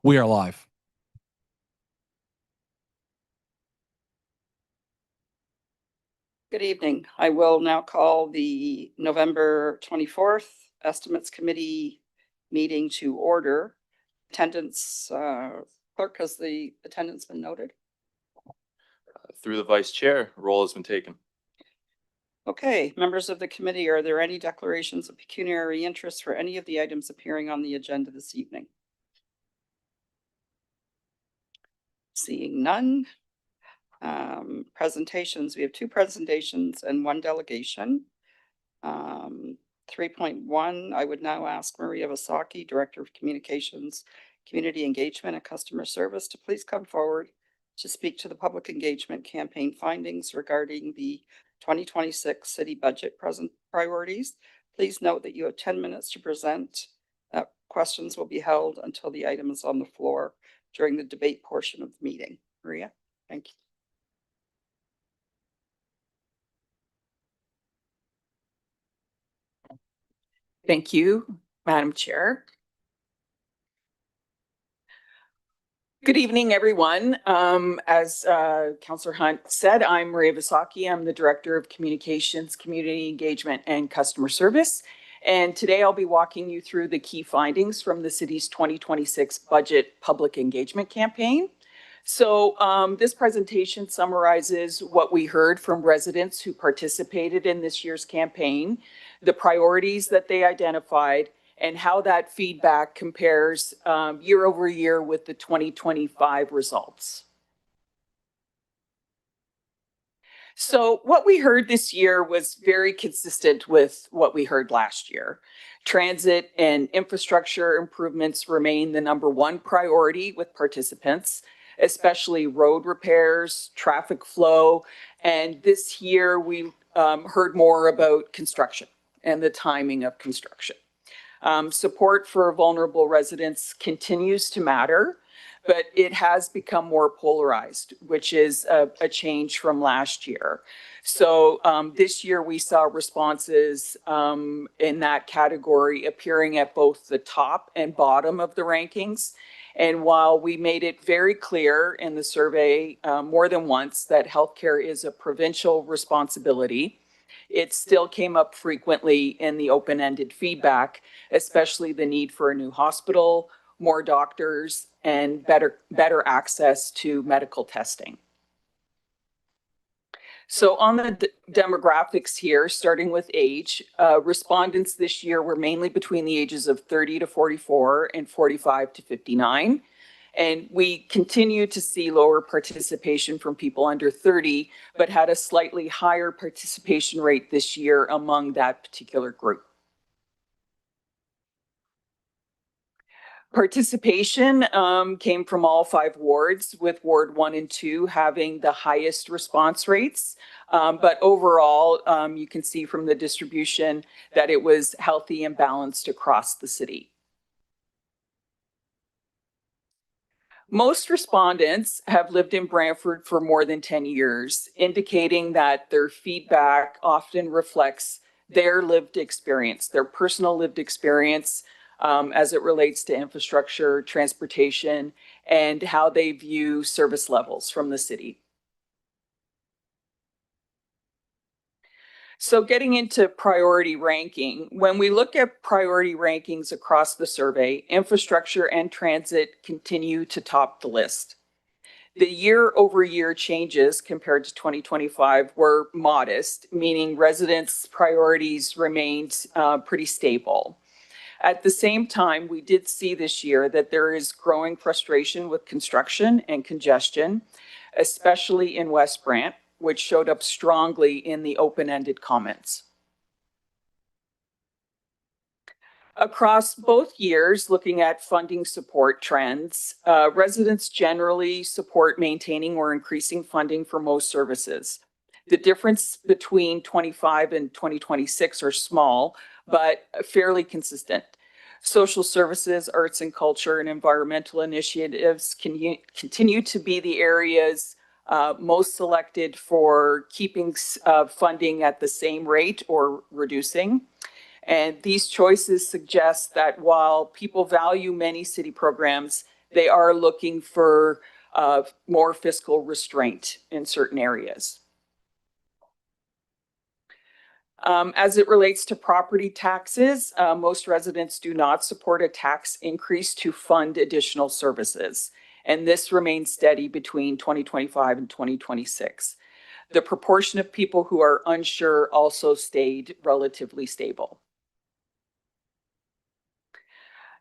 We are live. Good evening. I will now call the November 24th Estimates Committee meeting to order. Attendance, clerk, has the attendance been noted? Through the vice chair, roll has been taken. Okay, members of the committee, are there any declarations of pecuniary interest for any of the items appearing on the agenda this evening? Seeing none. Presentations, we have 2 presentations and 1 delegation. 3.1, I would now ask Maria Vasaki, Director of Communications, Community Engagement and Customer Service, to please come forward to speak to the public engagement campaign findings regarding the 2026 city budget present priorities. Please note that you have 10 minutes to present. Questions will be held until the item is on the floor during the debate portion of the meeting. Maria, thank you. Thank you, Madam Chair. Good evening, everyone. As Councillor Hunt said, I'm Maria Vasaki. I'm the Director of Communications, Community Engagement and Customer Service. And today I'll be walking you through the key findings from the city's 2026 budget public engagement campaign. So this presentation summarizes what we heard from residents who participated in this year's campaign, the priorities that they identified, and how that feedback compares year over year with the 2025 results. So what we heard this year was very consistent with what we heard last year. Transit and infrastructure improvements remain the #1 priority with participants, especially road repairs, traffic flow, and this year we heard more about construction and the timing of construction. Support for vulnerable residents continues to matter, but it has become more polarized, which is a change from last year. So this year we saw responses in that category appearing at both the top and bottom of the rankings. And while we made it very clear in the survey more than once that healthcare is a provincial responsibility, it still came up frequently in the open-ended feedback, especially the need for a new hospital, more doctors, and better access to medical testing. So on the demographics here, starting with age, respondents this year were mainly between the ages of 30 to 44 and 45 to 59. And we continue to see lower participation from people under 30, but had a slightly higher participation rate this year among that particular group. Participation came from all 5 wards, with Ward 1 and 2 having the highest response rates. But overall, you can see from the distribution that it was healthy and balanced across the city. Most respondents have lived in Brantford for more than 10 years, indicating that their feedback often reflects their lived experience, their personal lived experience as it relates to infrastructure, transportation, and how they view service levels from the city. So getting into priority ranking, when we look at priority rankings across the survey, infrastructure and transit continue to top the list. The year-over-year changes compared to 2025 were modest, meaning residents' priorities remained pretty stable. At the same time, we did see this year that there is growing frustration with construction and congestion, especially in West Brant, which showed up strongly in the open-ended comments. Across both years, looking at funding support trends, residents generally support maintaining or increasing funding for most services. The difference between 25 and 2026 are small, but fairly consistent. Social services, arts and culture, and environmental initiatives continue to be the areas most selected for keeping funding at the same rate or reducing. And these choices suggest that while people value many city programs, they are looking for more fiscal restraint in certain areas. As it relates to property taxes, most residents do not support a tax increase to fund additional services. And this remains steady between 2025 and 2026. The proportion of people who are unsure also stayed relatively stable.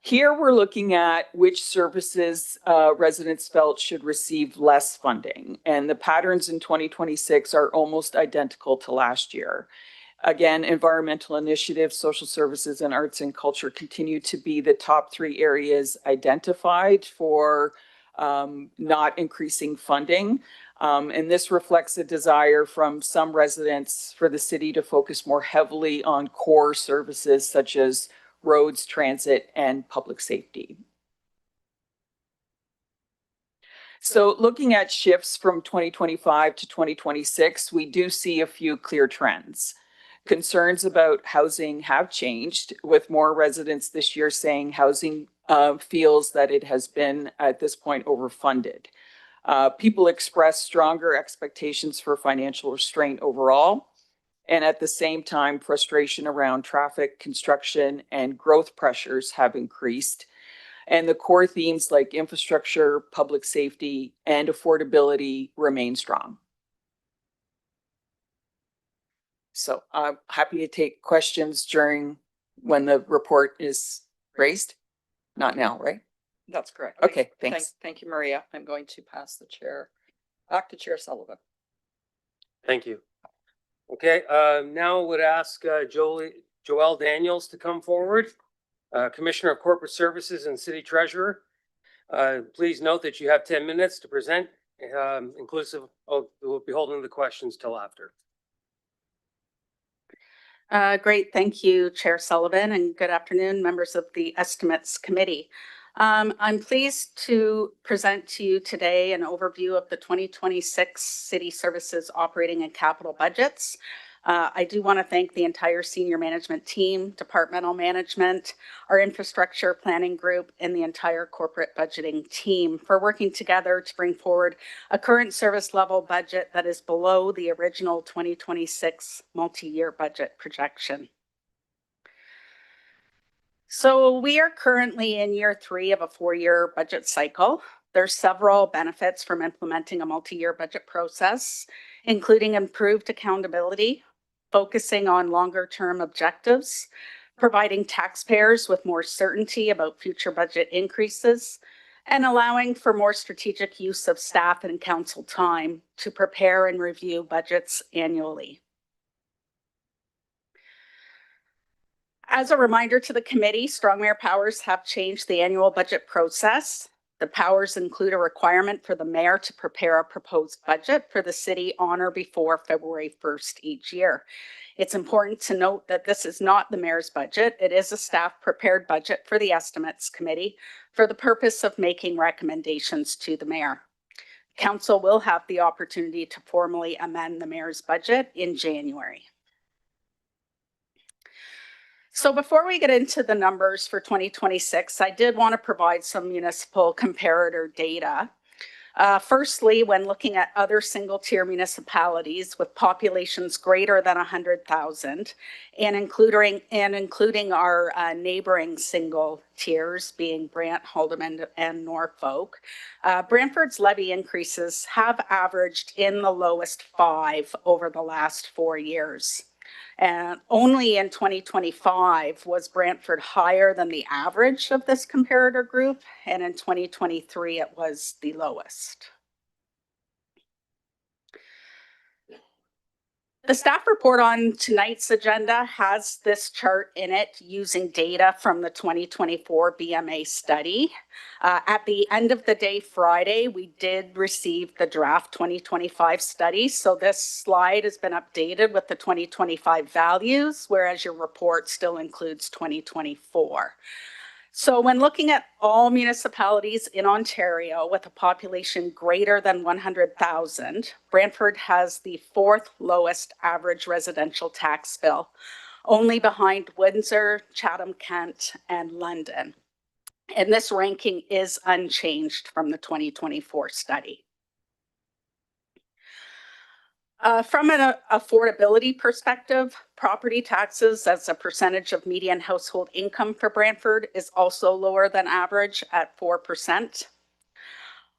Here we're looking at which services residents felt should receive less funding. And the patterns in 2026 are almost identical to last year. Again, environmental initiatives, social services, and arts and culture continue to be the top 3 areas identified for not increasing funding. And this reflects a desire from some residents for the city to focus more heavily on core services such as roads, transit, and public safety. So looking at shifts from 2025 to 2026, we do see a few clear trends. Concerns about housing have changed, with more residents this year saying housing feels that it has been at this point overfunded. People express stronger expectations for financial restraint overall, and at the same time, frustration around traffic, construction, and growth pressures have increased. And the core themes like infrastructure, public safety, and affordability remain strong. So I'm happy to take questions during when the report is raised. Not now, right? That's correct. Okay, thanks. Thank you, Maria. I'm going to pass the chair back to Chair Sullivan. Thank you. Okay, now I would ask Joelle Daniels to come forward, Commissioner of Corporate Services and City Treasurer. Please note that you have 10 minutes to present, inclusive of, we'll be holding the questions till after. Great. Thank you, Chair Sullivan, and good afternoon, members of the Estimates Committee. I'm pleased to present to you today an overview of the 2026 City Services operating and capital budgets. I do want to thank the entire senior management team, departmental management, our infrastructure planning group, and the entire corporate budgeting team for working together to bring forward a current service level budget that is below the original 2026 multi-year budget projection. So we are currently in year 3 of a 4-year budget cycle. There's several benefits from implementing a multi-year budget process, including improved accountability, focusing on longer-term objectives, providing taxpayers with more certainty about future budget increases, and allowing for more strategic use of staff and council time to prepare and review budgets annually. As a reminder to the committee, strong mayor powers have changed the annual budget process. The powers include a requirement for the mayor to prepare a proposed budget for the city on or before February 1st each year. It's important to note that this is not the mayor's budget. It is a staff prepared budget for the Estimates Committee for the purpose of making recommendations to the mayor. Council will have the opportunity to formally amend the mayor's budget in January. So before we get into the numbers for 2026, I did want to provide some municipal comparator data. Firstly, when looking at other single-tier municipalities with populations greater than 100,000, and including our neighboring single tiers being Brant, Haldimand, and Norfolk, Brantford's levy increases have averaged in the lowest 5 over the last 4 years. And only in 2025 was Brantford higher than the average of this comparator group, and in 2023 it was the lowest. The staff report on tonight's agenda has this chart in it using data from the 2024 BMA study. At the end of the day Friday, we did receive the draft 2025 study. So this slide has been updated with the 2025 values, whereas your report still includes 2024. So when looking at all municipalities in Ontario with a population greater than 100,000, Brantford has the 4th lowest average residential tax bill, only behind Windsor, Chatham-Kent, and London. And this ranking is unchanged from the 2024 study. From an affordability perspective, property taxes as a percentage of median household income for Brantford is also lower than average at 4%.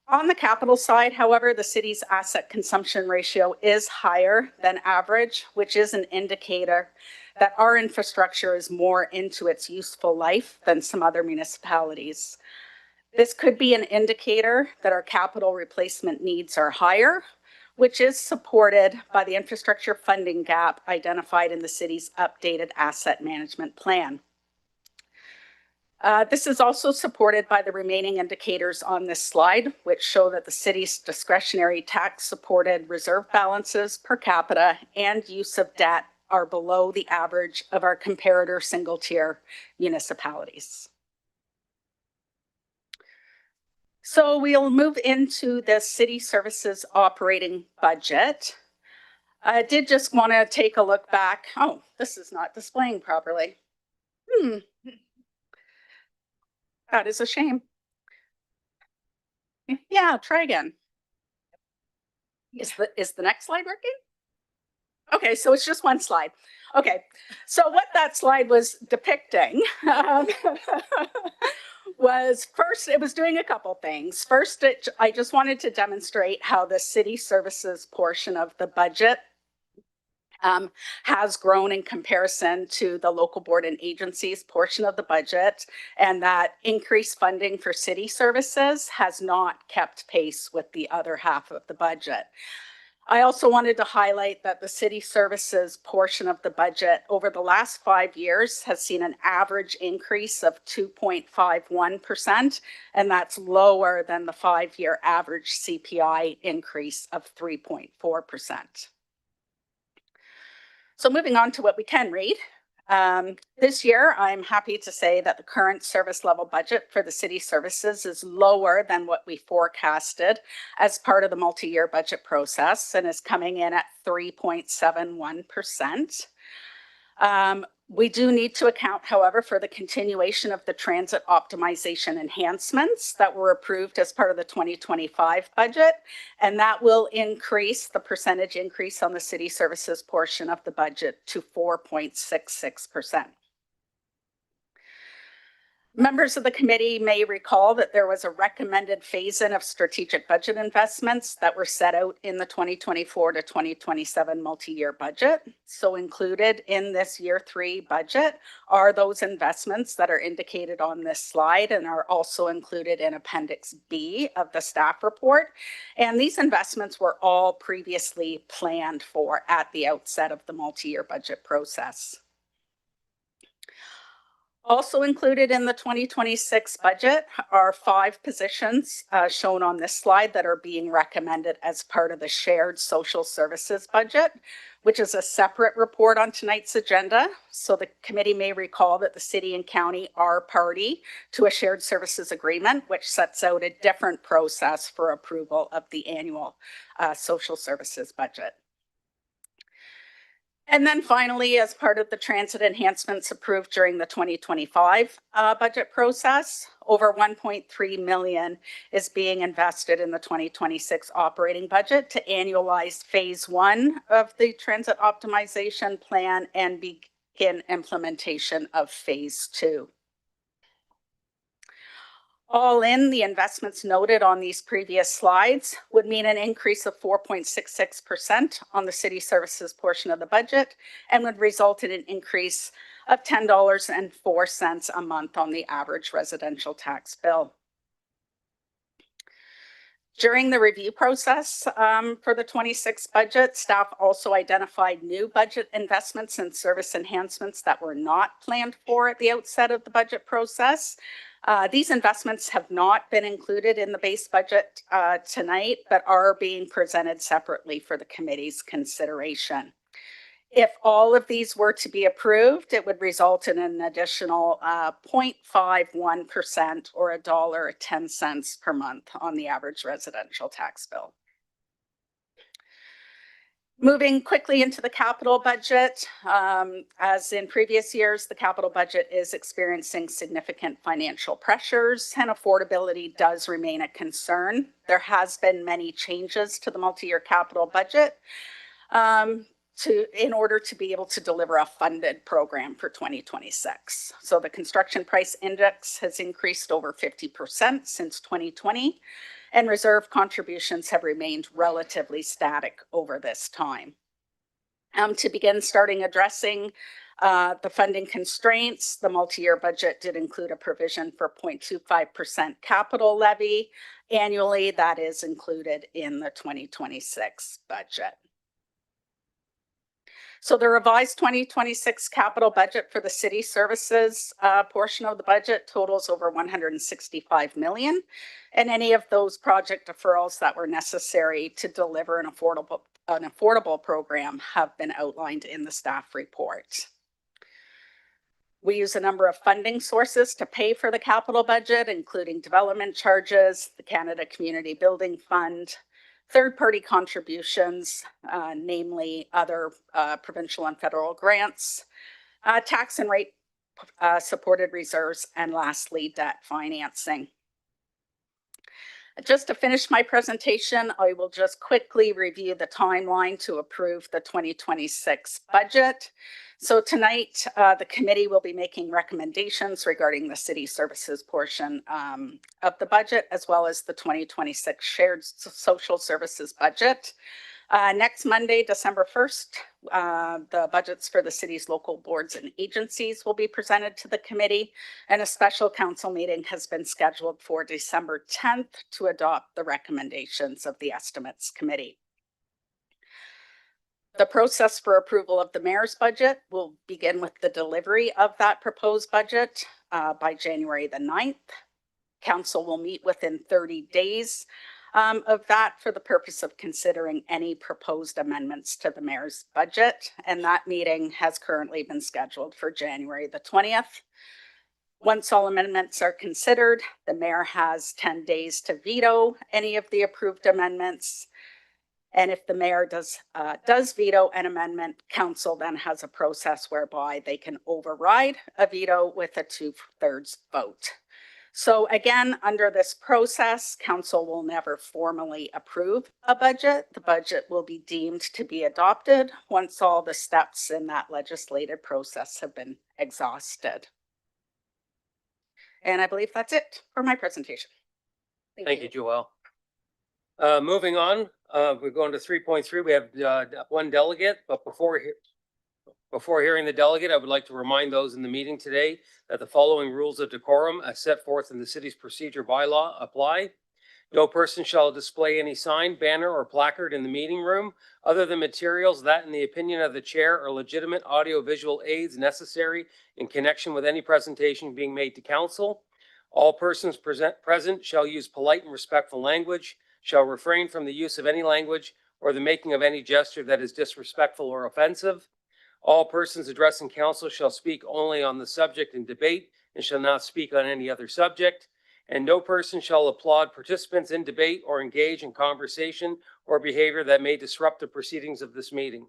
On the capital side, however, the city's asset consumption ratio is higher than average, which is an indicator that our infrastructure is more into its useful life than some other municipalities. This could be an indicator that our capital replacement needs are higher, which is supported by the infrastructure funding gap identified in the city's updated asset management plan. This is also supported by the remaining indicators on this slide, which show that the city's discretionary tax-supported reserve balances per capita and use of debt are below the average of our comparator single-tier municipalities. So we'll move into the city services operating budget. I did just want to take a look back. Oh, this is not displaying properly. That is a shame. Yeah, try again. Is the next slide working? Okay, so it's just one slide. Okay, so what that slide was depicting was first, it was doing a couple things. First, I just wanted to demonstrate how the city services portion of the budget has grown in comparison to the local board and agencies portion of the budget, and that increased funding for city services has not kept pace with the other half of the budget. I also wanted to highlight that the city services portion of the budget over the last 5 years has seen an average increase of 2.51%, and that's lower than the 5-year average CPI increase of 3.4%. So moving on to what we can read. This year, I'm happy to say that the current service level budget for the city services is lower than what we forecasted as part of the multi-year budget process and is coming in at 3.71%. We do need to account, however, for the continuation of the transit optimization enhancements that were approved as part of the 2025 budget, and that will increase the percentage increase on the city services portion of the budget to 4.66%. Members of the committee may recall that there was a recommended phase-in of strategic budget investments that were set out in the 2024 to 2027 multi-year budget. So included in this year 3 budget are those investments that are indicated on this slide and are also included in Appendix B of the staff report. And these investments were all previously planned for at the outset of the multi-year budget process. Also included in the 2026 budget are 5 positions shown on this slide that are being recommended as part of the shared social services budget, which is a separate report on tonight's agenda. So the committee may recall that the city and county are party to a shared services agreement, which sets out a different process for approval of the annual social services budget. And then finally, as part of the transit enhancements approved during the 2025 budget process, over 1.3 million is being invested in the 2026 operating budget to annualize phase 1 of the transit optimization plan and begin implementation of phase 2. All in, the investments noted on these previous slides would mean an increase of 4.66% on the city services portion of the budget and would result in an increase of $10.04 a month on the average residential tax bill. During the review process for the 26 budget, staff also identified new budget investments and service enhancements that were not planned for at the outset of the budget process. These investments have not been included in the base budget tonight, but are being presented separately for the committee's consideration. If all of these were to be approved, it would result in an additional 0.51% or $1.10 per month on the average residential tax bill. Moving quickly into the capital budget, as in previous years, the capital budget is experiencing significant financial pressures and affordability does remain a concern. There has been many changes to the multi-year capital budget in order to be able to deliver a funded program for 2026. So the construction price index has increased over 50% since 2020. And reserve contributions have remained relatively static over this time. To begin starting addressing the funding constraints, the multi-year budget did include a provision for 0.25% capital levy annually. That is included in the 2026 budget. So the revised 2026 capital budget for the city services portion of the budget totals over 165 million. And any of those project deferrals that were necessary to deliver an affordable program have been outlined in the staff report. We use a number of funding sources to pay for the capital budget, including development charges, the Canada Community Building Fund, third-party contributions, namely other provincial and federal grants, tax and rate supported reserves, and lastly, debt financing. Just to finish my presentation, I will just quickly review the timeline to approve the 2026 budget. So tonight, the committee will be making recommendations regarding the city services portion of the budget, as well as the 2026 shared social services budget. Next Monday, December 1st, the budgets for the city's local boards and agencies will be presented to the committee, and a special council meeting has been scheduled for December 10th to adopt the recommendations of the estimates committee. The process for approval of the mayor's budget will begin with the delivery of that proposed budget by January the 9th. Council will meet within 30 days of that for the purpose of considering any proposed amendments to the mayor's budget. And that meeting has currently been scheduled for January the 20th. Once all amendments are considered, the mayor has 10 days to veto any of the approved amendments. And if the mayor does veto an amendment, council then has a process whereby they can override a veto with a 2/3 vote. So again, under this process, council will never formally approve a budget. The budget will be deemed to be adopted once all the steps in that legislative process have been exhausted. And I believe that's it for my presentation. Thank you, Joelle. Moving on, we're going to 3.3. We have one delegate, but before hearing the delegate, I would like to remind those in the meeting today that the following rules of decorum as set forth in the city's procedure bylaw apply. No person shall display any sign, banner, or placard in the meeting room other than materials that, in the opinion of the chair, are legitimate audio-visual aids necessary in connection with any presentation being made to council. All persons present shall use polite and respectful language, shall refrain from the use of any language or the making of any gesture that is disrespectful or offensive. All persons addressing council shall speak only on the subject in debate and shall not speak on any other subject. And no person shall applaud participants in debate or engage in conversation or behavior that may disrupt the proceedings of this meeting.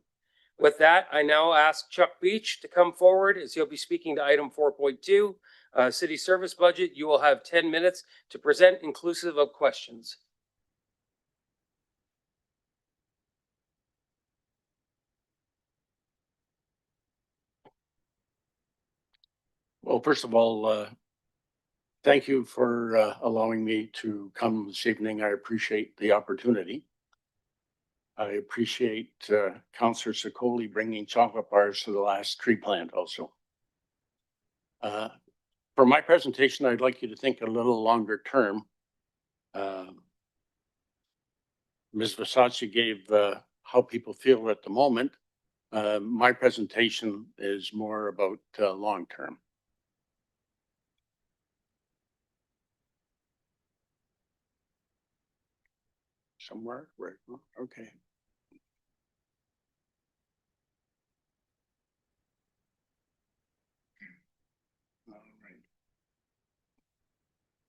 With that, I now ask Chuck Beach to come forward as he'll be speaking to item 4.2, city service budget. You will have 10 minutes to present, inclusive of questions. Well, first of all, thank you for allowing me to come this evening. I appreciate the opportunity. I appreciate Councillor Sicoli bringing chocolate bars to the last tree plant also. For my presentation, I'd like you to think a little longer term. Ms. Versace gave how people feel at the moment. My presentation is more about long term. Somewhere, right? Okay. All right.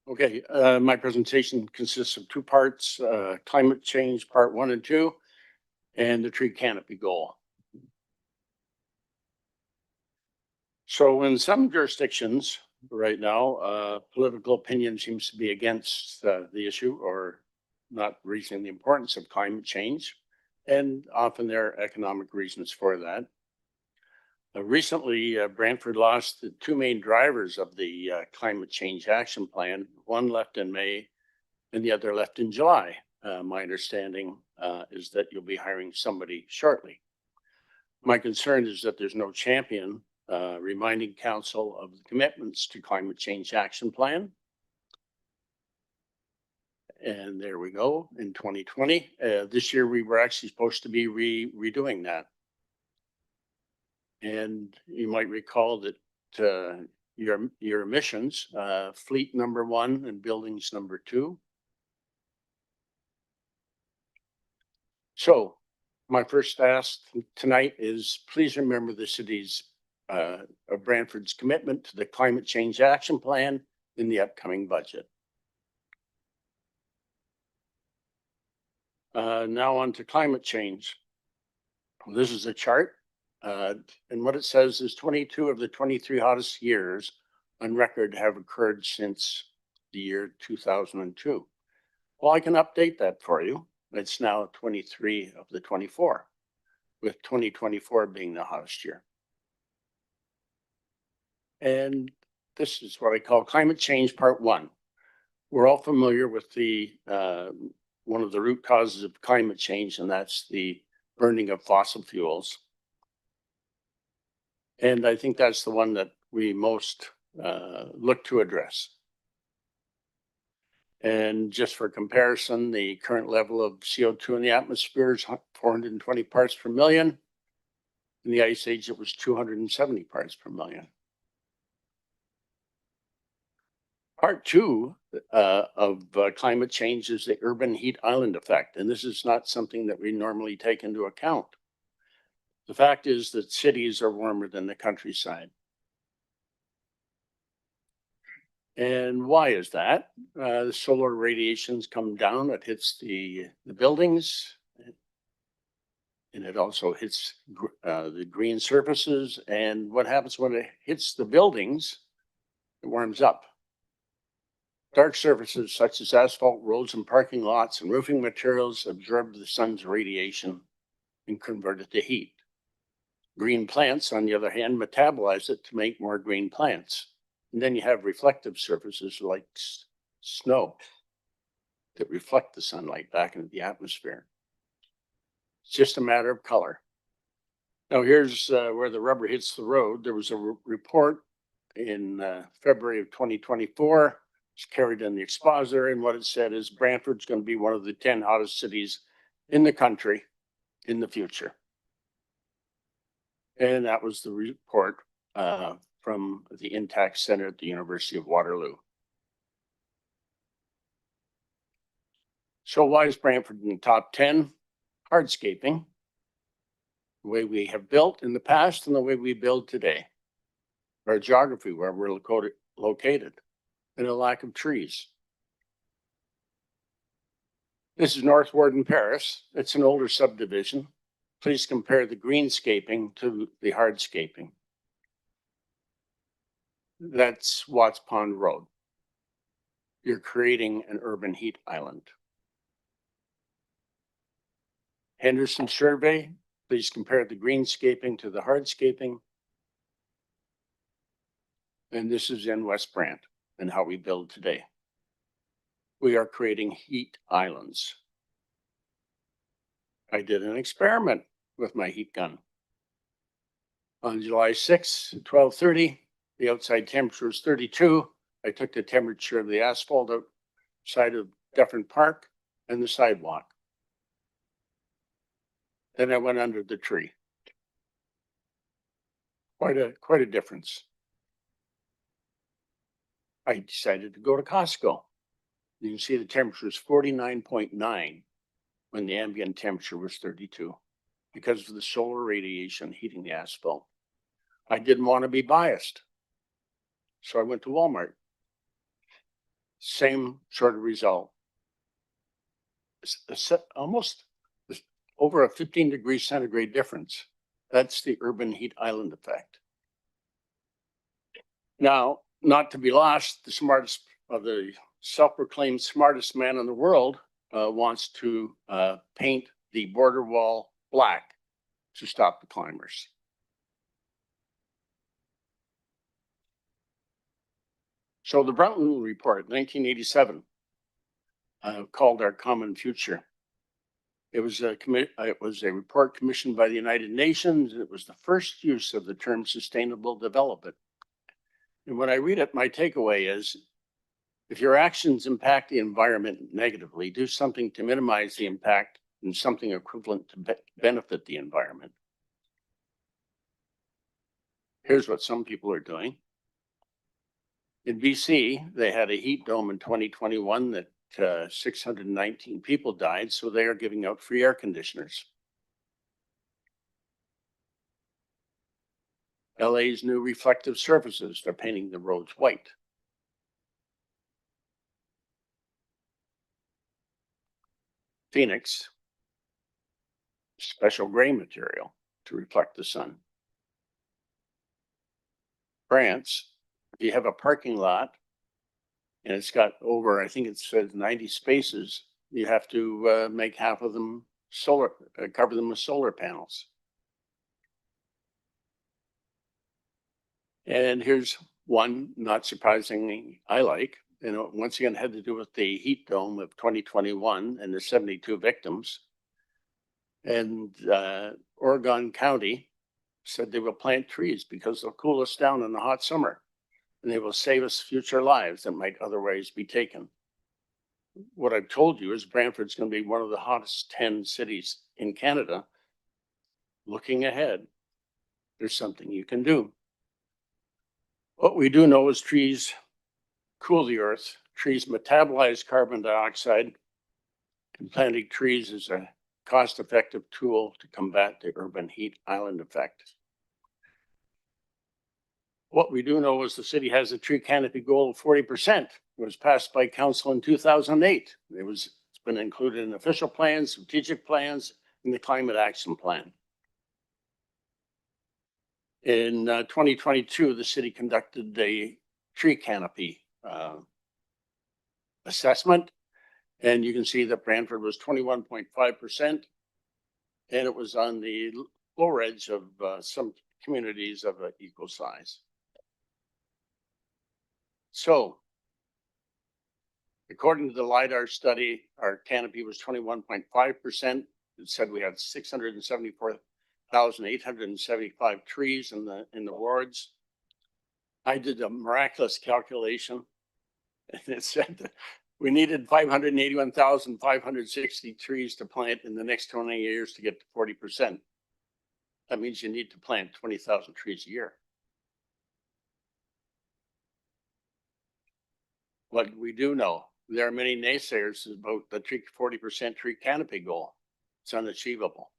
Okay, my presentation consists of two parts, climate change, part 1 and 2, and the tree canopy goal. So in some jurisdictions right now, political opinion seems to be against the issue or not raising the importance of climate change. And often there are economic reasons for that. Recently, Brantford lost the two main drivers of the climate change action plan. One left in May and the other left in July. My understanding is that you'll be hiring somebody shortly. My concern is that there's no champion reminding council of the commitments to climate change action plan. And there we go in 2020. This year we were actually supposed to be redoing that. And you might recall that your emissions, fleet number 1 and buildings number 2. So my first ask tonight is please remember the city's of Brantford's commitment to the climate change action plan in the upcoming budget. Now on to climate change. This is a chart. And what it says is 22 of the 23 hottest years on record have occurred since the year 2002. Well, I can update that for you. It's now 23 of the 24, with 2024 being the hottest year. And this is what I call climate change part 1. We're all familiar with the one of the root causes of climate change, and that's the burning of fossil fuels. And I think that's the one that we most look to address. And just for comparison, the current level of CO2 in the atmosphere is 420 parts per million. In the Ice Age, it was 270 parts per million. Part 2 of climate change is the urban heat island effect. And this is not something that we normally take into account. The fact is that cities are warmer than the countryside. And why is that? The solar radiations come down, it hits the buildings, and it also hits the green surfaces. And what happens when it hits the buildings? It warms up. Dark surfaces such as asphalt roads and parking lots and roofing materials absorb the sun's radiation and convert it to heat. Green plants, on the other hand, metabolize it to make more green plants. And then you have reflective surfaces like snow that reflect the sunlight back into the atmosphere. It's just a matter of color. Now here's where the rubber hits the road. There was a report in February of 2024. It's carried in the expositor, and what it said is Brantford's going to be one of the 10 hottest cities in the country in the future. And that was the report from the Intact Center at the University of Waterloo. So why is Brantford in the top 10? Hardscaping, the way we have built in the past and the way we build today. Our geography, where we're located, and a lack of trees. This is North Warden Paris. It's an older subdivision. Please compare the greenscaping to the hardscaping. That's Watts Pond Road. You're creating an urban heat island. Henderson survey, please compare the greenscaping to the hardscaping. And this is in West Brant and how we build today. We are creating heat islands. I did an experiment with my heat gun. On July 6th, 12:30, the outside temperature was 32. I took the temperature of the asphalt outside of Dufferin Park and the sidewalk. Then I went under the tree. Quite a difference. I decided to go to Costco. You can see the temperature is 49.9 when the ambient temperature was 32 because of the solar radiation heating the asphalt. I didn't want to be biased. So I went to Walmart. Same sort of result. Almost over a 15-degree centigrade difference. That's the urban heat island effect. Now, not to be lost, the smartest of the self-proclaimed smartest man in the world wants to paint the border wall black to stop the climbers. So the Brundtland Report, 1987, called Our Common Future. It was a report commissioned by the United Nations. It was the first use of the term sustainable development. And when I read it, my takeaway is, if your actions impact the environment negatively, do something to minimize the impact and something equivalent to benefit the environment. Here's what some people are doing. In BC, they had a heat dome in 2021 that 619 people died, so they are giving out free air conditioners. LA's new reflective surfaces, they're painting the roads white. Phoenix, special gray material to reflect the sun. France, if you have a parking lot and it's got over, I think it says 90 spaces, you have to make half of them solar, cover them with solar panels. And here's one, not surprisingly, I like, once again, had to do with the heat dome of 2021 and the 72 victims. And Oregon County said they will plant trees because they'll cool us down in the hot summer and they will save us future lives that might otherwise be taken. What I've told you is Brantford's going to be one of the hottest 10 cities in Canada. Looking ahead, there's something you can do. What we do know is trees cool the earth. Trees metabolize carbon dioxide, and planting trees is a cost-effective tool to combat the urban heat island effect. What we do know is the city has a tree canopy goal of 40%. It was passed by council in 2008. It's been included in official plans, strategic plans, and the climate action plan. In 2022, the city conducted a tree canopy assessment, and you can see that Brantford was 21.5%, and it was on the lower edge of some communities of equal size. So, according to the LIDAR study, our canopy was 21.5%. It said we had 674,875 trees in the wards. I did a miraculous calculation, and it said that we needed 581,560 trees to plant in the next 20 years to get to 40%. That means you need to plant 20,000 trees a year. What we do know, there are many naysayers about the 40% tree canopy goal. It's unachievable.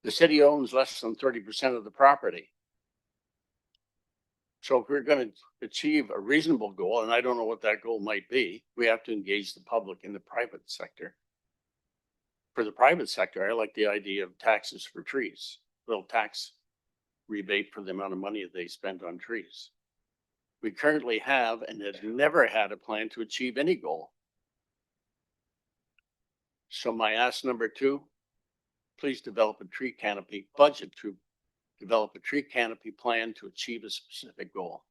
The city owns less than 30% of the property. So if we're going to achieve a reasonable goal, and I don't know what that goal might be, we have to engage the public in the private sector. For the private sector, I like the idea of taxes for trees, a little tax rebate for the amount of money they spend on trees. We currently have and have never had a plan to achieve any goal. So my ask number 2, please develop a tree canopy budget to develop a tree canopy plan to achieve a specific goal.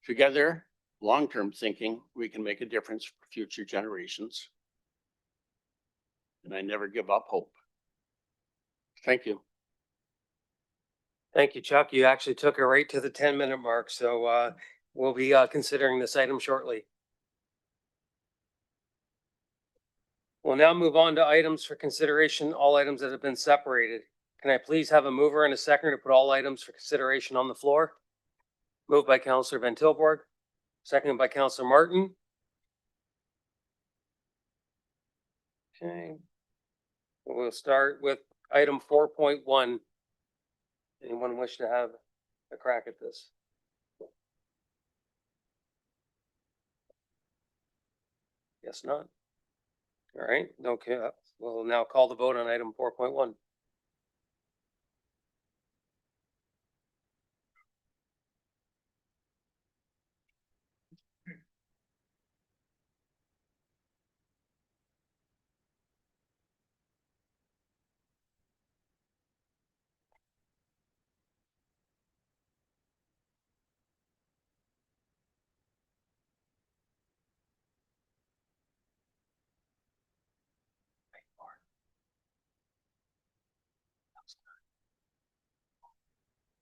Together, long-term thinking, we can make a difference for future generations. And I never give up hope. Thank you. Thank you, Chuck. You actually took it right to the 10-minute mark. So we'll be considering this item shortly. We'll now move on to items for consideration, all items that have been separated. Can I please have a mover and a seconder to put all items for consideration on the floor? Moved by Councillor Van Tilborg, seconded by Councillor Martin. Okay. We'll start with item 4.1. Anyone wish to have a crack at this? Guess not. All right, okay, we'll now call the vote on item 4.1.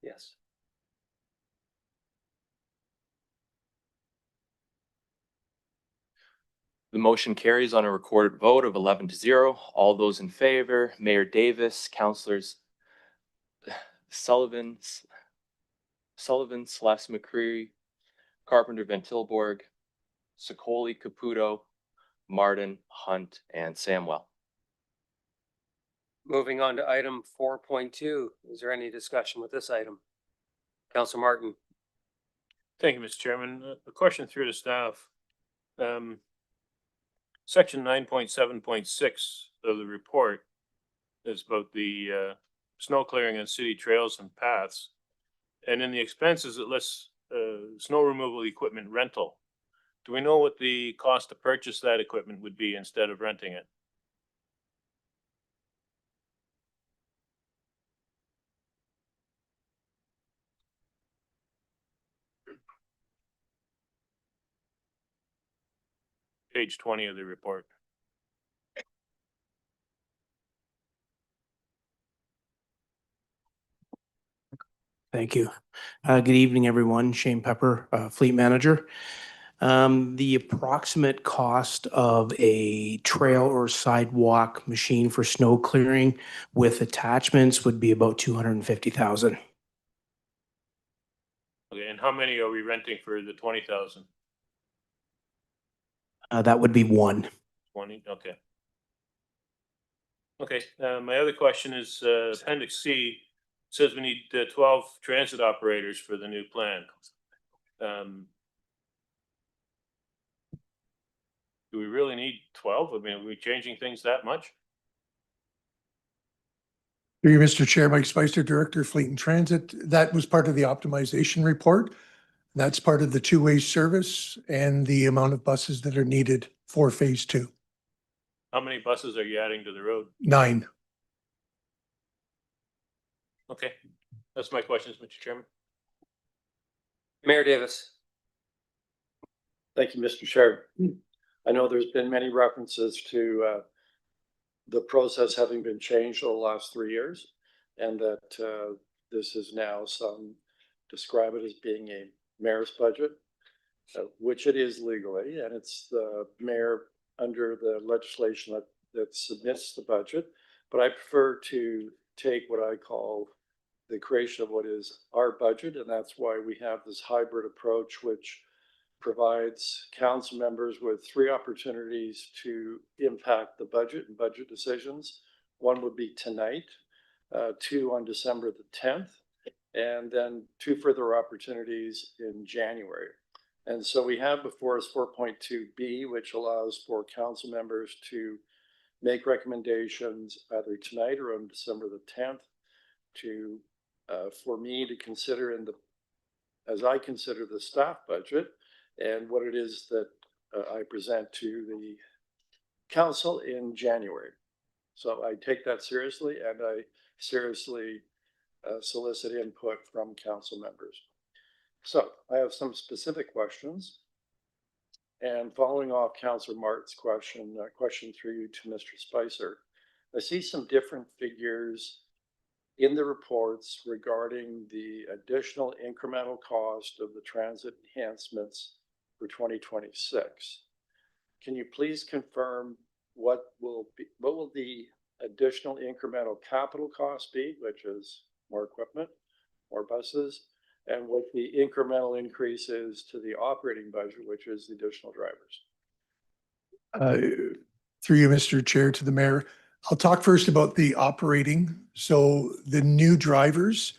Yes. The motion carries on a recorded vote of 11-0. All those in favor, Mayor Davis, Councilors Sullivan, Celeste McCreary, Carpenter Van Tilburg, Sicoli Caputo, Martin, Hunt, and Samwell. Moving on to item 4.2. Is there any discussion with this item? Council Martin. Thank you, Mr. Chairman. A question through the staff. Section 9.7.6 of the report is about the snow clearing on city trails and paths. And in the expenses, it lists snow removal equipment rental. Do we know what the cost to purchase that equipment would be instead of renting it? Page 20 of the report. Thank you. Good evening, everyone. Shane Pepper, Fleet Manager. The approximate cost of a trail or sidewalk machine for snow clearing with attachments would be about $250,000. Okay, and how many are we renting for the 20,000? That would be one. 20, okay. Okay, my other question is Appendix C says we need 12 transit operators for the new plan. Do we really need 12? I mean, are we changing things that much? Through you, Mr. Chair, Mike Spicer, Director of Fleet and Transit. That was part of the optimization report. That's part of the two-way service and the amount of buses that are needed for phase 2. How many buses are you adding to the road? 9. Okay, that's my questions, Mr. Chairman. Mayor Davis. Thank you, Mr. Chair. I know there's been many references to the process having been changed over the last 3 years, and that this is now describe it as being a mayor's budget, which it is legally, and it's the mayor under the legislation that submits the budget. But I prefer to take what I call the creation of what is our budget, and that's why we have this hybrid approach, which provides council members with 3 opportunities to impact the budget and budget decisions. One would be tonight, 2 on December the 10th, and then 2 further opportunities in January. And so we have before us 4.2B, which allows for council members to make recommendations either tonight or on December the 10th to for me to consider as I consider the staff budget and what it is that I present to the council in January. So I take that seriously, and I seriously solicit input from council members. So I have some specific questions, and following off Councillor Mart's question through you to Mr. Spicer, I see some different figures in the reports regarding the additional incremental cost of the transit enhancements for 2026. Can you please confirm what will the additional incremental capital cost be, which is more equipment, more buses, and what the incremental increase is to the operating budget, which is the additional drivers? Through you, Mr. Chair, to the mayor. I'll talk first about the operating. So the new drivers,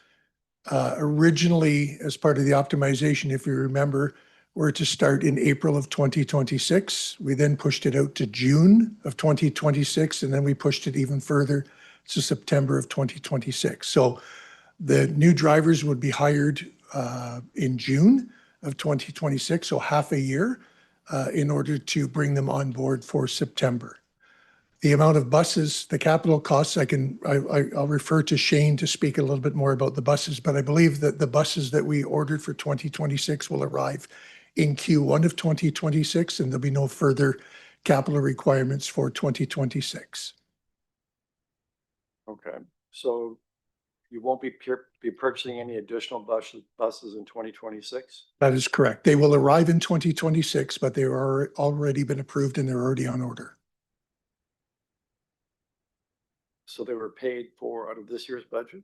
originally as part of the optimization, if you remember, were to start in April of 2026. We then pushed it out to June of 2026, and then we pushed it even further to September of 2026. So the new drivers would be hired in June of 2026, so half a year, in order to bring them on board for September. The amount of buses, the capital costs, I'll refer to Shane to speak a little bit more about the buses, but I believe that the buses that we ordered for 2026 will arrive in Q1 of 2026, and there'll be no further capital requirements for 2026. Okay, so you won't be purchasing any additional buses in 2026? That is correct. They will arrive in 2026, but they are already been approved and they're already on order. So they were paid for out of this year's budget?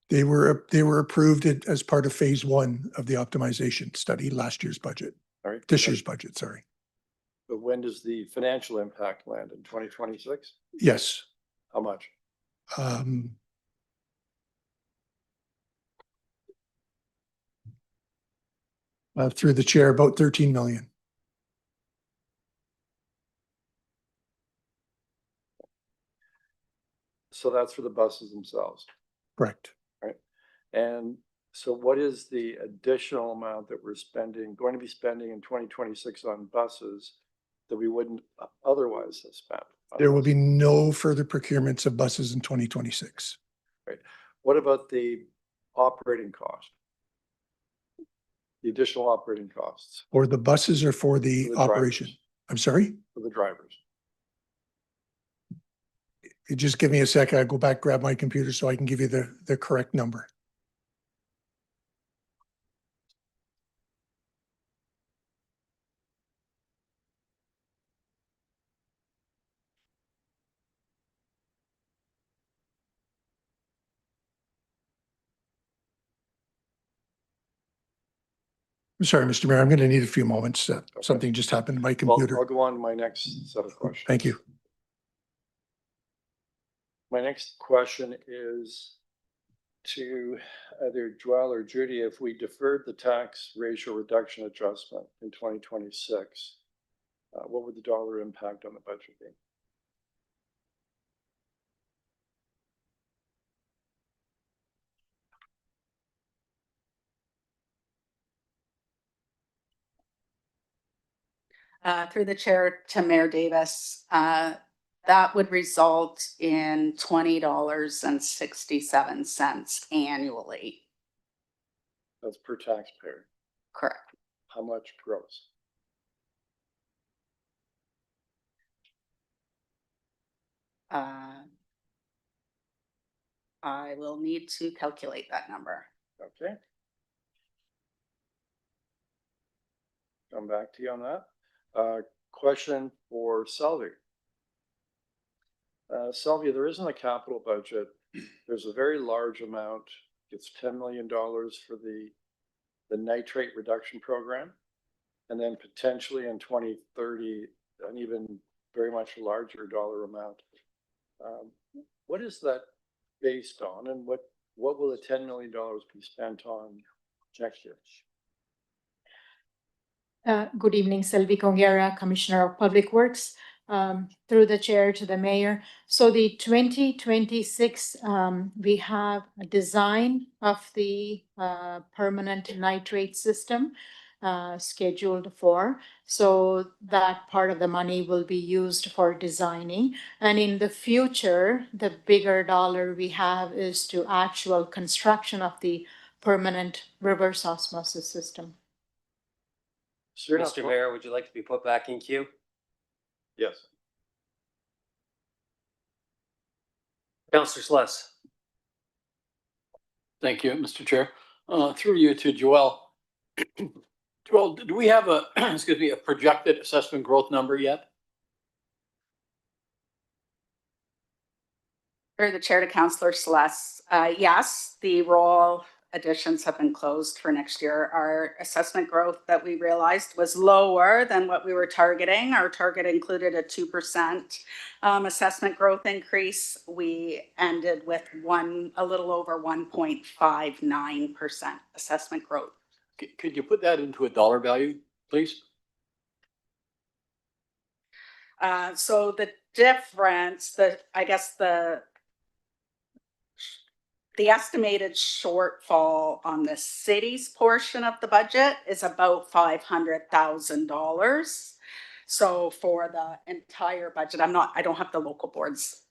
They were approved as part of phase one of the optimization study, last year's budget, All right. this year's budget, sorry. But when does the financial impact land? In 2026? Yes. How much? Through the chair, about 13 million. So that's for the buses themselves, Correct. right? And so what is the additional amount that we're going to be spending in 2026 on buses that we wouldn't otherwise have spent? There will be no further procurements of buses in 2026. Right. What about the operating cost? The additional operating costs For the buses or for the operation? drivers, I'm sorry? for the drivers? You just give me a second. I'll go back, grab my computer so I can give you the correct number. I'm sorry, Mr. Mayor, I'm going to need a few moments. Something just happened to my Well, computer. I'll go on to my next set of questions. Thank you. My next question is to either Joelle or Judy, if we deferred the tax ratio reduction adjustment in 2026, what would the dollar impact on the budget be? Through the chair to Mayor Davis, that would result in $20.67 annually. That's per taxpayer. Correct. How much gross? I will need to calculate that number. Okay. Come back to you on that. Question for Selvie. Selvie, there isn't a capital budget. There's a very large amount. It's $10 million for the nitrate reduction program. And then potentially in 2030, an even very much larger dollar amount. What is that based on, and what will the $10 million be spent on next year? Good evening, Selvie Conguera, Commissioner of Public Works, through the chair to the mayor. So the 2026, we have a design of the permanent nitrate system scheduled for. So that part of the money will be used for designing. And in the future, the bigger dollar we have is to actual construction of the permanent reverse osmosis system. So you're not- Mr. Mayor, would you like to be put back in queue? Yes. Councillor Sluss. Thank you, Mr. Chair. Through you to Joelle. Joelle, do we have a, excuse me, a projected assessment growth number yet? Through the chair to Councillor Celeste, yes, the role additions have been closed for next year. Our assessment growth that we realized was lower than what we were targeting. Our target included a 2% assessment growth increase. We ended with a little over 1.59% assessment growth. Could you put that into a dollar value? please. So the difference, I guess the estimated shortfall on the city's portion of the budget is about $500,000. So for the entire budget, I don't have the local boards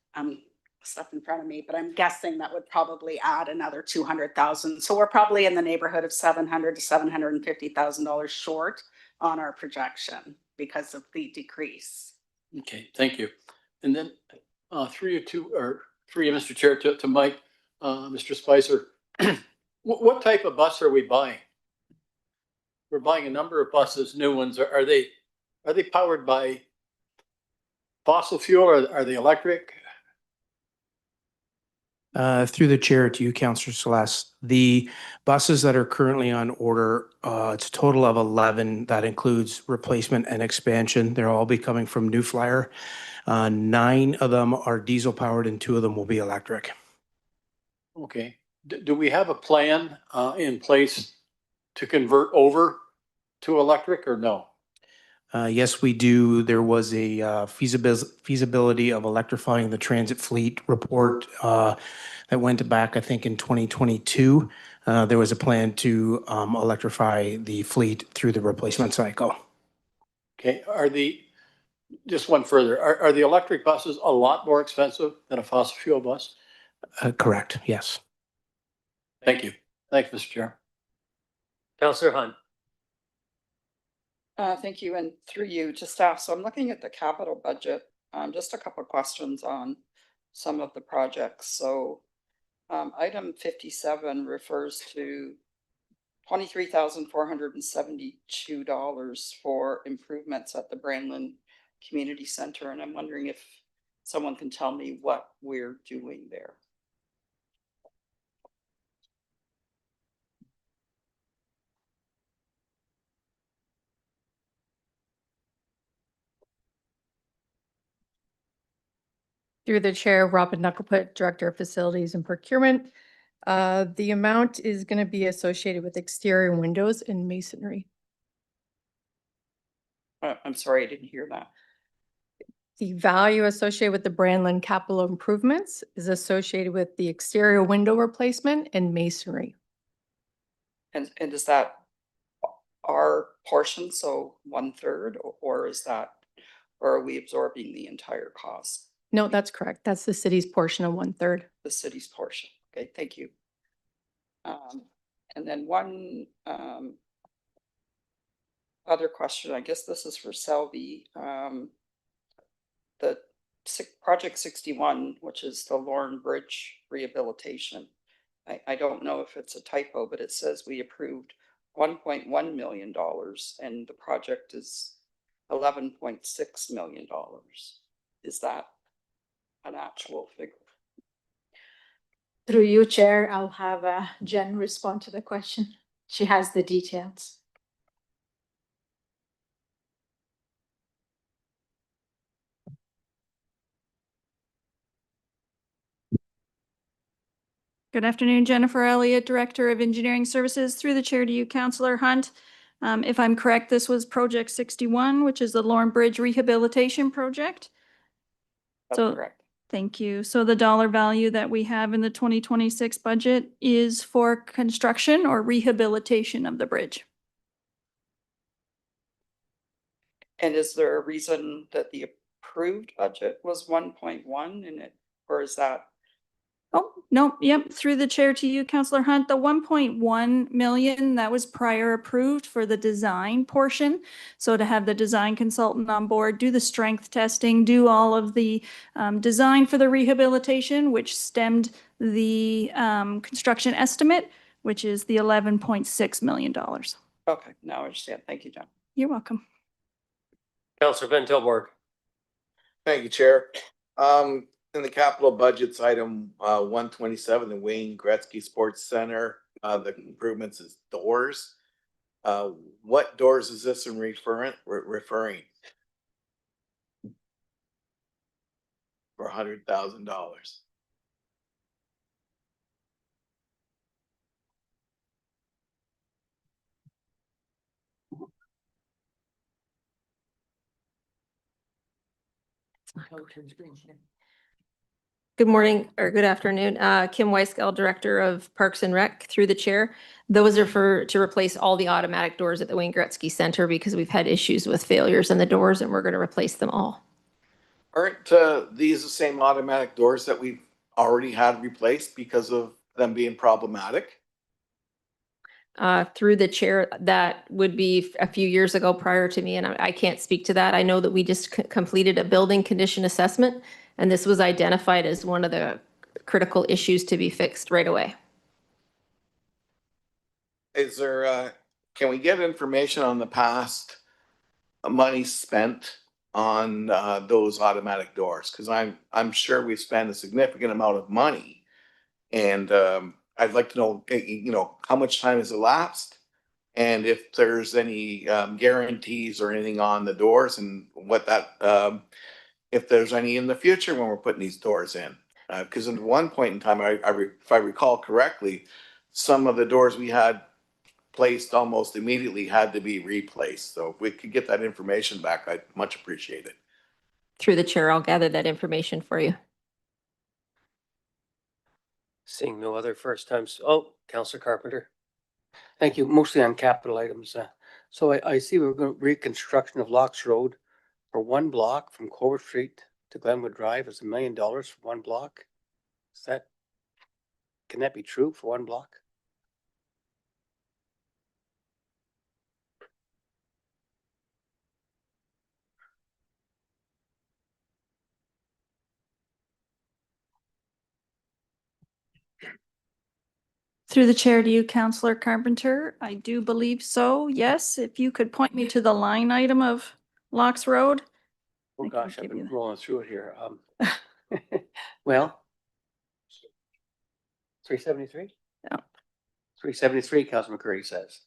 stuff in front of me, but I'm guessing that would probably add another 200,000. So we're probably in the neighborhood of $700,000 to $750,000 short on our projection because of the decrease. Okay, thank you. And then three, Mr. Chair, to Mike, Mr. Spicer. What type of bus are we buying? We're buying a number of buses, new ones. Are they powered by fossil fuel or are they electric? Through the chair to you, Councillor Celeste, the buses that are currently on order, it's a total of 11. That includes replacement and expansion. They'll all be coming from New Flyer. 9 of them are diesel powered and 2 of them will be electric. Okay. Do we have a plan in place to convert over to electric or no? Yes, we do. There was a feasibility of electrifying the transit fleet report that went back, I think, in 2022. There was a plan to electrify the fleet through the replacement cycle. Okay. Just one further, are the electric buses a lot more expensive than a fossil fuel bus? Correct, yes. Thank you. Thanks, Mr. Chair. Councillor Hunt. Thank you, and through you to staff. So I'm looking at the capital budget. Just a couple of questions on some of the projects. So item 57 refers to $23,472 for improvements at the Brandland Community Center. And I'm wondering if someone can tell me what we're doing there. Through the chair, Robin Knuckleput, Director of Facilities and Procurement. The amount is going to be associated with exterior windows and masonry. I'm sorry, I didn't hear that. The value associated with the Brandland capital improvements is associated with the exterior window replacement and masonry. And is that our portion, so 1/3, or are we absorbing the entire cost? No, that's correct. That's the city's portion of 1/3. The city's portion. Okay, thank you. And then one other question, I guess this is for Selby. The Project 61, which is the Lorne Bridge rehabilitation. I don't know if it's a typo, but it says we approved $1.1 million and the project is $11.6 million. Is that an actual figure? Through you, Chair, I'll have Jen respond to the question. She has the details. Good afternoon, Jennifer Elliott, Director of Engineering Services. Through the chair to you, Councillor Hunt. If I'm correct, this was Project 61, which is the Lorne Bridge Rehabilitation Project. That's correct. Thank you. So the dollar value that we have in the 2026 budget is for construction or rehabilitation of the bridge. And is there a reason that the approved budget was 1.1 in it, or is that? Oh, no, yep, through the chair to you, Councillor Hunt, the 1.1 million, that was prior approved for the design portion. So to have the design consultant on board, do the strength testing, do all of the design for the rehabilitation, which stemmed the construction estimate, which is the $11.6 million. Okay, now I understand. Thank you, John. You're welcome. Councillor Van Tilburg. Thank you, Chair. In the capital budgets item 127, the Wayne Gretzky Sports Center, the improvements is doors. What doors is this in referring? For $100,000. Good morning or good afternoon. Kim Weisgeld, Director of Parks and Rec, through the chair. Those are to replace all the automatic doors at the Wayne Gretzky Center because we've had issues with failures in the doors and we're going to replace them all. Aren't these the same automatic doors that we've already had replaced because of them being problematic? Through the chair, that would be a few years ago prior to me, and I can't speak to that. I know that we just completed a building condition assessment, and this was identified as one of the critical issues to be fixed right away. Is there, can we get information on the past money spent on those automatic doors? Because I'm sure we've spent a significant amount of money, and I'd like to know, you know, how much time has elapsed, and if there's any guarantees or anything on the doors, and what that if there's any in the future when we're putting these doors in. Because at one point in time, if I recall correctly, some of the doors we had placed almost immediately had to be replaced. So if we could get that information back, I'd much appreciate it. Through the chair, I'll gather that information for you. Seeing no other first times. Oh, Councillor Carpenter. Thank you. Mostly on capital items. So I see we're going to reconstruction of Locks Road for one block from Clover Street to Glenwood Drive is $1 million for one block. Can that be true for one block? Through the chair to you, Councillor Carpenter. I do believe so. Yes, if you could point me to the line item of Locks Road. Oh I can gosh, I've give been you that. rolling through it here. Well, 373? Yeah. 373, Councilor McCurry says.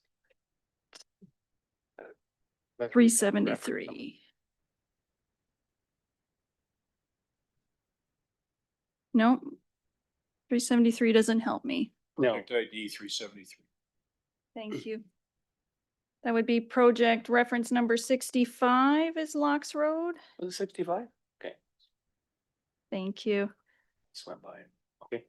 373. No, 373 doesn't help me. No. Project ID 373. Thank you. That would be project reference number 65 is Locks Road. Was it 65? Okay. Thank you. Just went by it. Okay.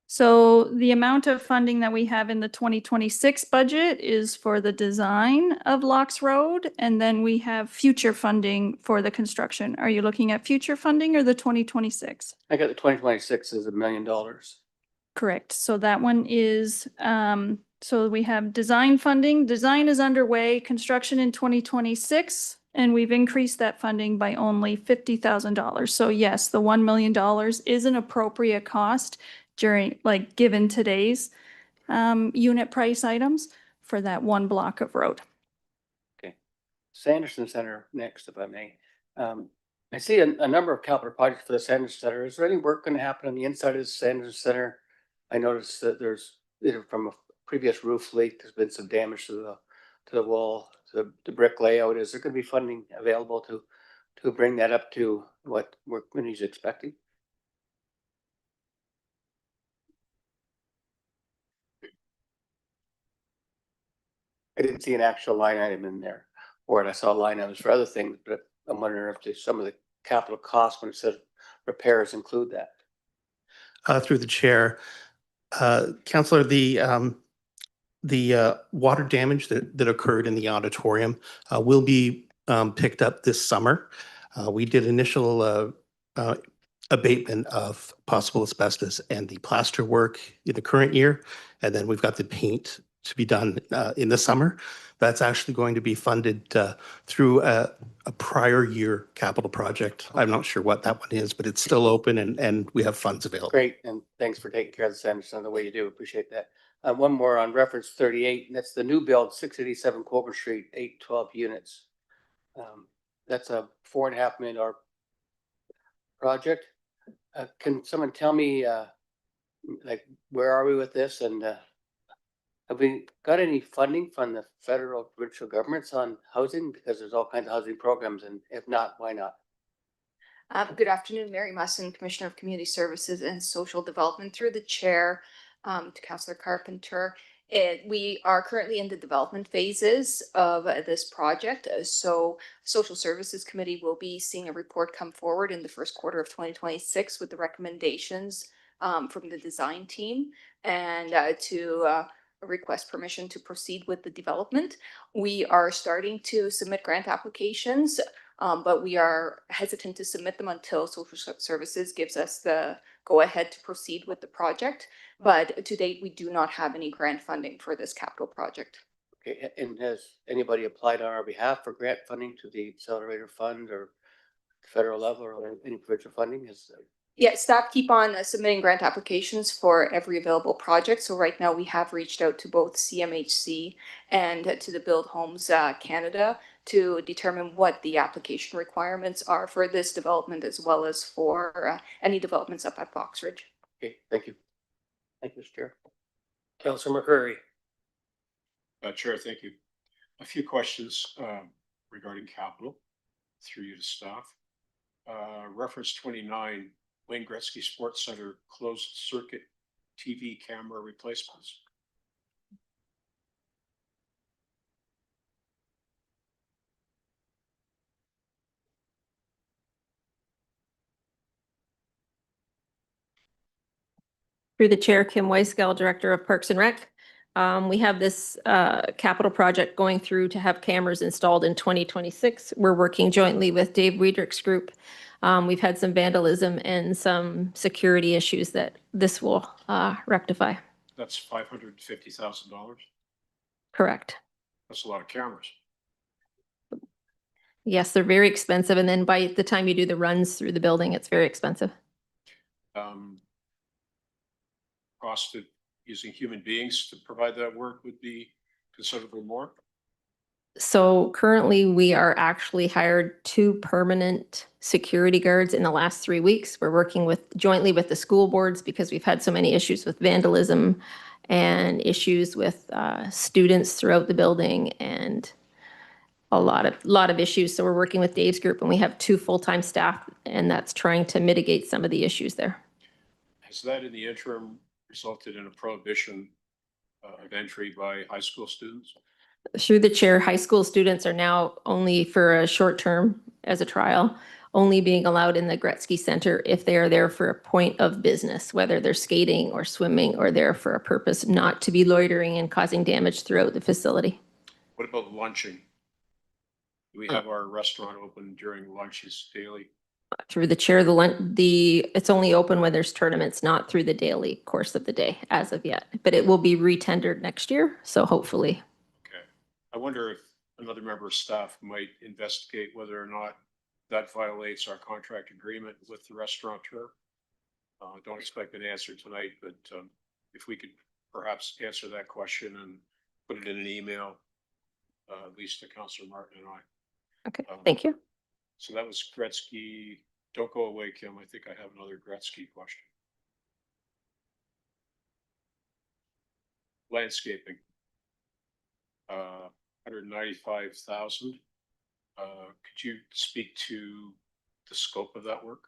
So the amount of funding that we have in the 2026 budget is for the design of Locks Road, and then we have future funding for the construction. Are you looking at future funding or the 2026? I got the 2026 is $1 million. Correct. So that one is, so we have design funding. Design is underway, construction in 2026, and we've increased that funding by only $50,000. So yes, the $1 million is an appropriate cost during, like, given today's unit price items for that one block of road. Okay. Sanderson Center next, if I may. I see a number of capital projects for the Sanderson Center. Is there any work going to happen on the inside of the Sanderson Center? I noticed that there's, from a previous roof leak, there's been some damage to the wall, the brick layout. Is there going to be funding available to bring that up to what work community's expecting? I didn't see an actual line item in there, or I saw line items for other things, but I'm wondering if there's some of the capital costs when it says repairs include that. Through the chair, Councillor, the water damage that occurred in the auditorium will be picked up this summer. We did initial abatement of possible asbestos and the plaster work in the current year, and then we've got the paint to be done in the summer. That's actually going to be funded through a prior year capital project. I'm not sure what that one is, but it's still open and we have funds available. Great, and thanks for taking care of the Sanderson the way you do. Appreciate that. One more on reference 38, and that's the new build, 687 Colbert Street, 812 units. That's a $4.5 million project. Can someone tell me, like, where are we with this? And have we got any funding from the federal provincial governments on housing? Because there's all kinds of housing programs, and if not, why not? Good afternoon, Mary Musson, Commissioner of Community Services and Social Development, through the chair to Councillor Carpenter. We are currently in the development phases of this project. So Social Services Committee will be seeing a report come forward in the first quarter of 2026 with the recommendations from the design team and to request permission to proceed with the development. We are starting to submit grant applications, but we are hesitant to submit them until Social Services gives us the go ahead to proceed with the project. But to date, we do not have any grant funding for this capital project. Okay, and has anybody applied on our behalf for grant funding to the Accelerator Fund or federal level or any provincial funding? Yeah, staff keep on submitting grant applications for every available project. So right now we have reached out to both CMHC and to the Build Homes Canada to determine what the application requirements are for this development as well as for any developments up at Fox Ridge. Okay, thank you. Thank you, Mr. Chair. Councillor McCurry. Chair, thank you. A few questions regarding capital through you to staff. Reference 29, Wayne Gretzky Sports Center closed circuit TV camera replacements. Through the chair, Kim Weisgeld, Director of Parks and Rec. We have this capital project going through to have cameras installed in 2026. We're working jointly with Dave Weidrich's group. We've had some vandalism and some security issues that this will rectify. That's $550,000. Correct. That's a lot of cameras. Yes, they're very expensive. And then by the time you do the runs through the building, it's very expensive. Cost of using human beings to provide that work would be considerably more. So currently we are actually hired 2 permanent security guards in the last 3 weeks. We're working jointly with the school boards because we've had so many issues with vandalism and issues with students throughout the building and a lot of issues. So we're working with Dave's group and we have 2 full-time staff and that's trying to mitigate some of the issues there. Has that in the interim resulted in a prohibition of entry by high school students? Through the chair, high school students are now only for a short term as a trial, only being allowed in the Gretzky Center if they are there for a point of business, whether they're skating or swimming or there for a purpose, not to be loitering and causing damage throughout the facility. What about lunching? Do we have our restaurant open during lunches daily? Through the chair, it's only open when there's tournaments, not through the daily course of the day as of yet, but it will be retendered next year. So hopefully. Okay. I wonder if another member of staff might investigate whether or not that violates our contract agreement with the restaurateur. Don't expect an answer tonight, but if we could perhaps answer that question and put it in an email, at least to Councillor Martin and I. Okay, thank you. So that was Gretzky. Don't go away, Kim. I think I have another Gretzky question. Landscaping. 195,000. Could you speak to the scope of that work?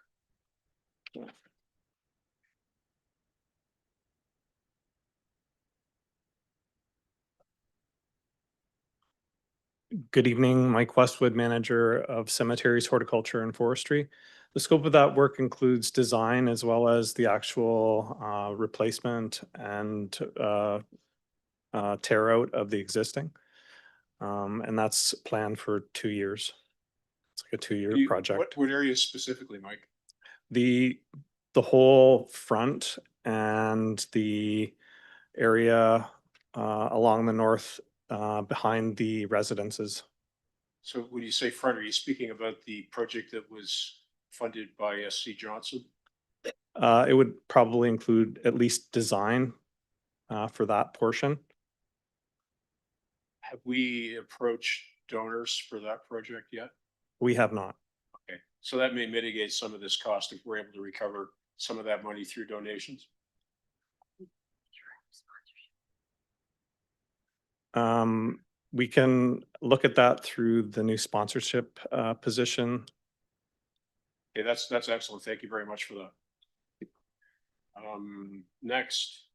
Good evening, Mike Westwood, Manager of Cemeteries, Horticulture and Forestry. The scope of that work includes design as well as the actual replacement and tear out of the existing. And that's planned for 2 years. It's like a 2-year project. What areas specifically, Mike? The whole front and the area along the north behind the residences. So when you say front, are you speaking about the project that was funded by SC Johnson? It would probably include at least design for that portion. Have we approached donors for that project yet? We have not. Okay, so that may mitigate some of this cost if we're able to recover some of that money through donations. We can look at that through the new sponsorship position. Okay, that's excellent. Thank you very much for that. Next,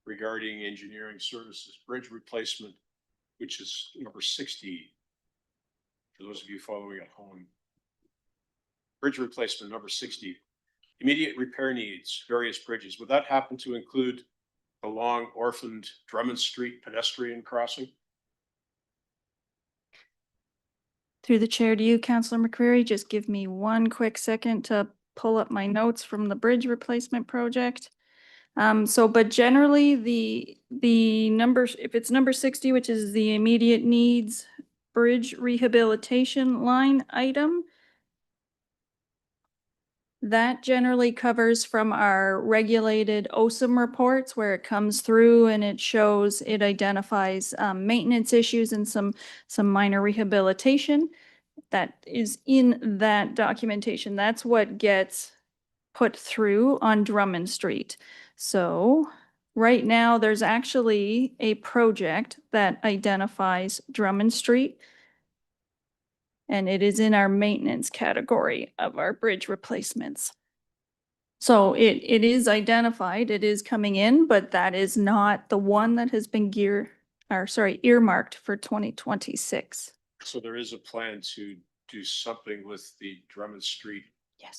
regarding engineering services, bridge replacement, which is number 60. For those of you following at home. Bridge replacement, number 60. Immediate repair needs, various bridges. Would that happen to include the long orphaned Drummond Street pedestrian crossing? Through the chair to you, Councillor McCreary, just give me one quick second to pull up my notes from the bridge replacement project. But generally the numbers, if it's number 60, which is the immediate needs bridge rehabilitation line item, that generally covers from our regulated OSIM reports where it comes through and it shows, it identifies maintenance issues and some minor rehabilitation. That is in that documentation. That's what gets put through on Drummond Street. So right now there's actually a project that identifies Drummond Street. And it is in our maintenance category of our bridge replacements. So it is identified, it is coming in, but that is not the one that has been earmarked for 2026. So there is a plan to do something with the Drummond Street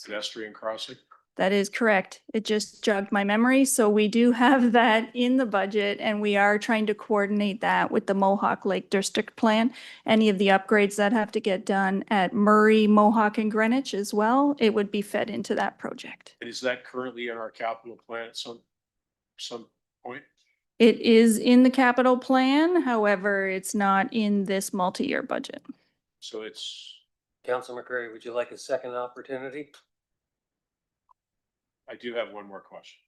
pedestrian crossing? That is correct. It just jogged my memory. So we do have that in the budget and we are trying to coordinate that with the Mohawk Lake District Plan. Any of the upgrades that have to get done at Murray, Mohawk and Greenwich as well, it would be fed into that project. And is that currently in our capital plan at some point? It is in the capital plan. However, it's not in this multi-year budget. So it's. Councilor McCreary, would you like a second opportunity? I do have one more question.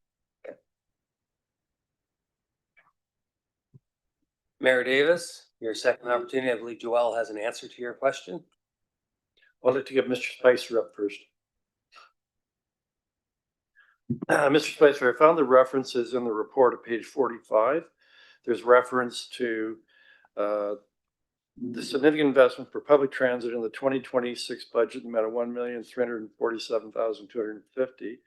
Mayor Davis, your second opportunity. I believe Joelle has an answer to your question. I'd like to get Mr. Spicer up first. Mr. Spicer, I found the references in the report at page 45. There's reference to the significant investment for public transit in the 2026 budget, amount of $1,347,250.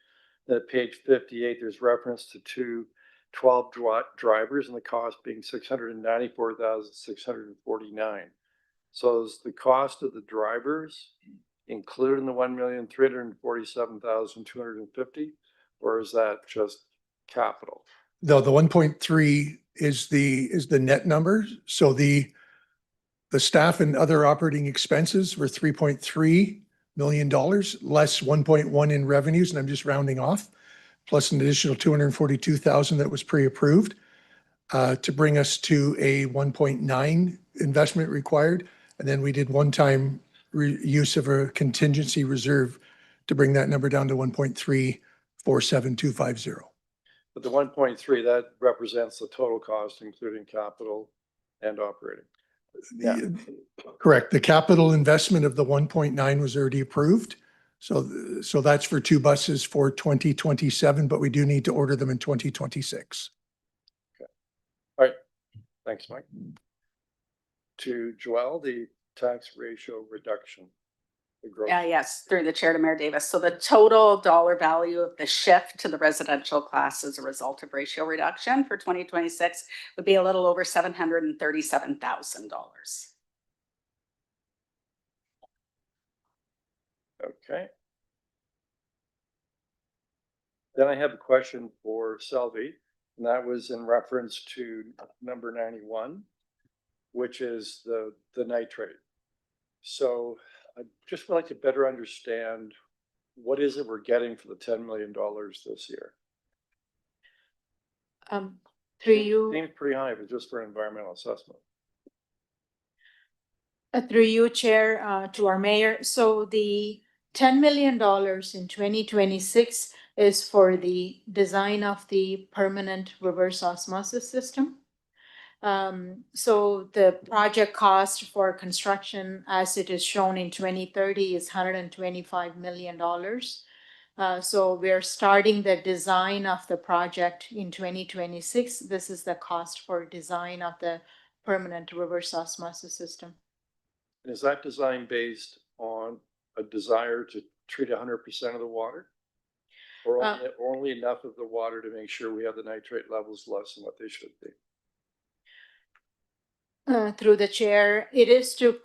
Then at page 58, there's reference to 12 drivers and the cost being $694,649. So is the cost of the drivers included in the $1,347,250, or is that just capital? Though the 1.3 is the net number. So the staff and other operating expenses were $3.3 million, less 1.1 in revenues, and I'm just rounding off, plus an additional 242,000 that was pre-approved to bring us to a 1.9 investment required. And then we did one-time use of a contingency reserve to bring that number down to 1.347250. But the 1.3, that represents the total cost, including capital and operating. Yeah. Correct. The capital investment of the 1.9 was already approved. So that's for 2 buses for 2027, but we do need to order them in 2026. Okay. All right. Thanks, Mike. To Joelle, the tax ratio reduction. Yes, through the chair to Mayor Davis. So the total dollar value of the shift to the residential class as a result of ratio reduction for 2026 would be a little over $737,000. Okay. Then I have a question for Selby, and that was in reference to number 91, which is the nitrate. So I just would like to better understand what is it we're getting for the $10 million this year? Through you. Seems pretty high, but just for environmental assessment. Through you, Chair, to our mayor. So the $10 million in 2026 is for the design of the permanent reverse osmosis system. So the project cost for construction, as it is shown in 2030, is $125 million. So we're starting the design of the project in 2026. This is the cost for design of the permanent reverse osmosis system. And is that design based on a desire to treat 100% of the water? Or Uh, only enough of the water to make sure we have the nitrate levels less than what they should be? Through the chair, it is to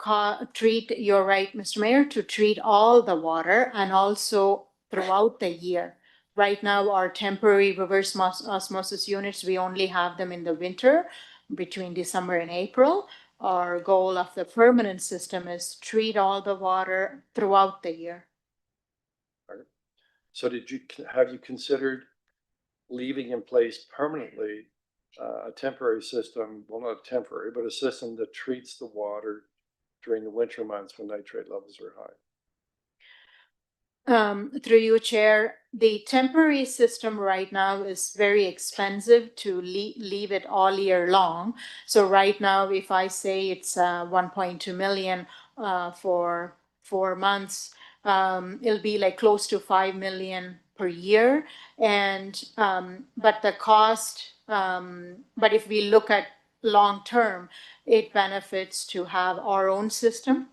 treat, you're right, Mr. Mayor, to treat all the water and also throughout the year. Right now, our temporary reverse osmosis units, we only have them in the winter between December and April. Our goal of the permanent system is treat all the water throughout the year. So have you considered leaving in place permanently a temporary system, well, not temporary, but a system that treats the water during the winter months when nitrate levels are high? Through you, Chair, the temporary system right now is very expensive to leave it all year long. So right now, if I say it's 1.2 million for 4 months, it'll be like close to 5 million per year. And but the cost, but if we look at long term, it benefits to have our own system.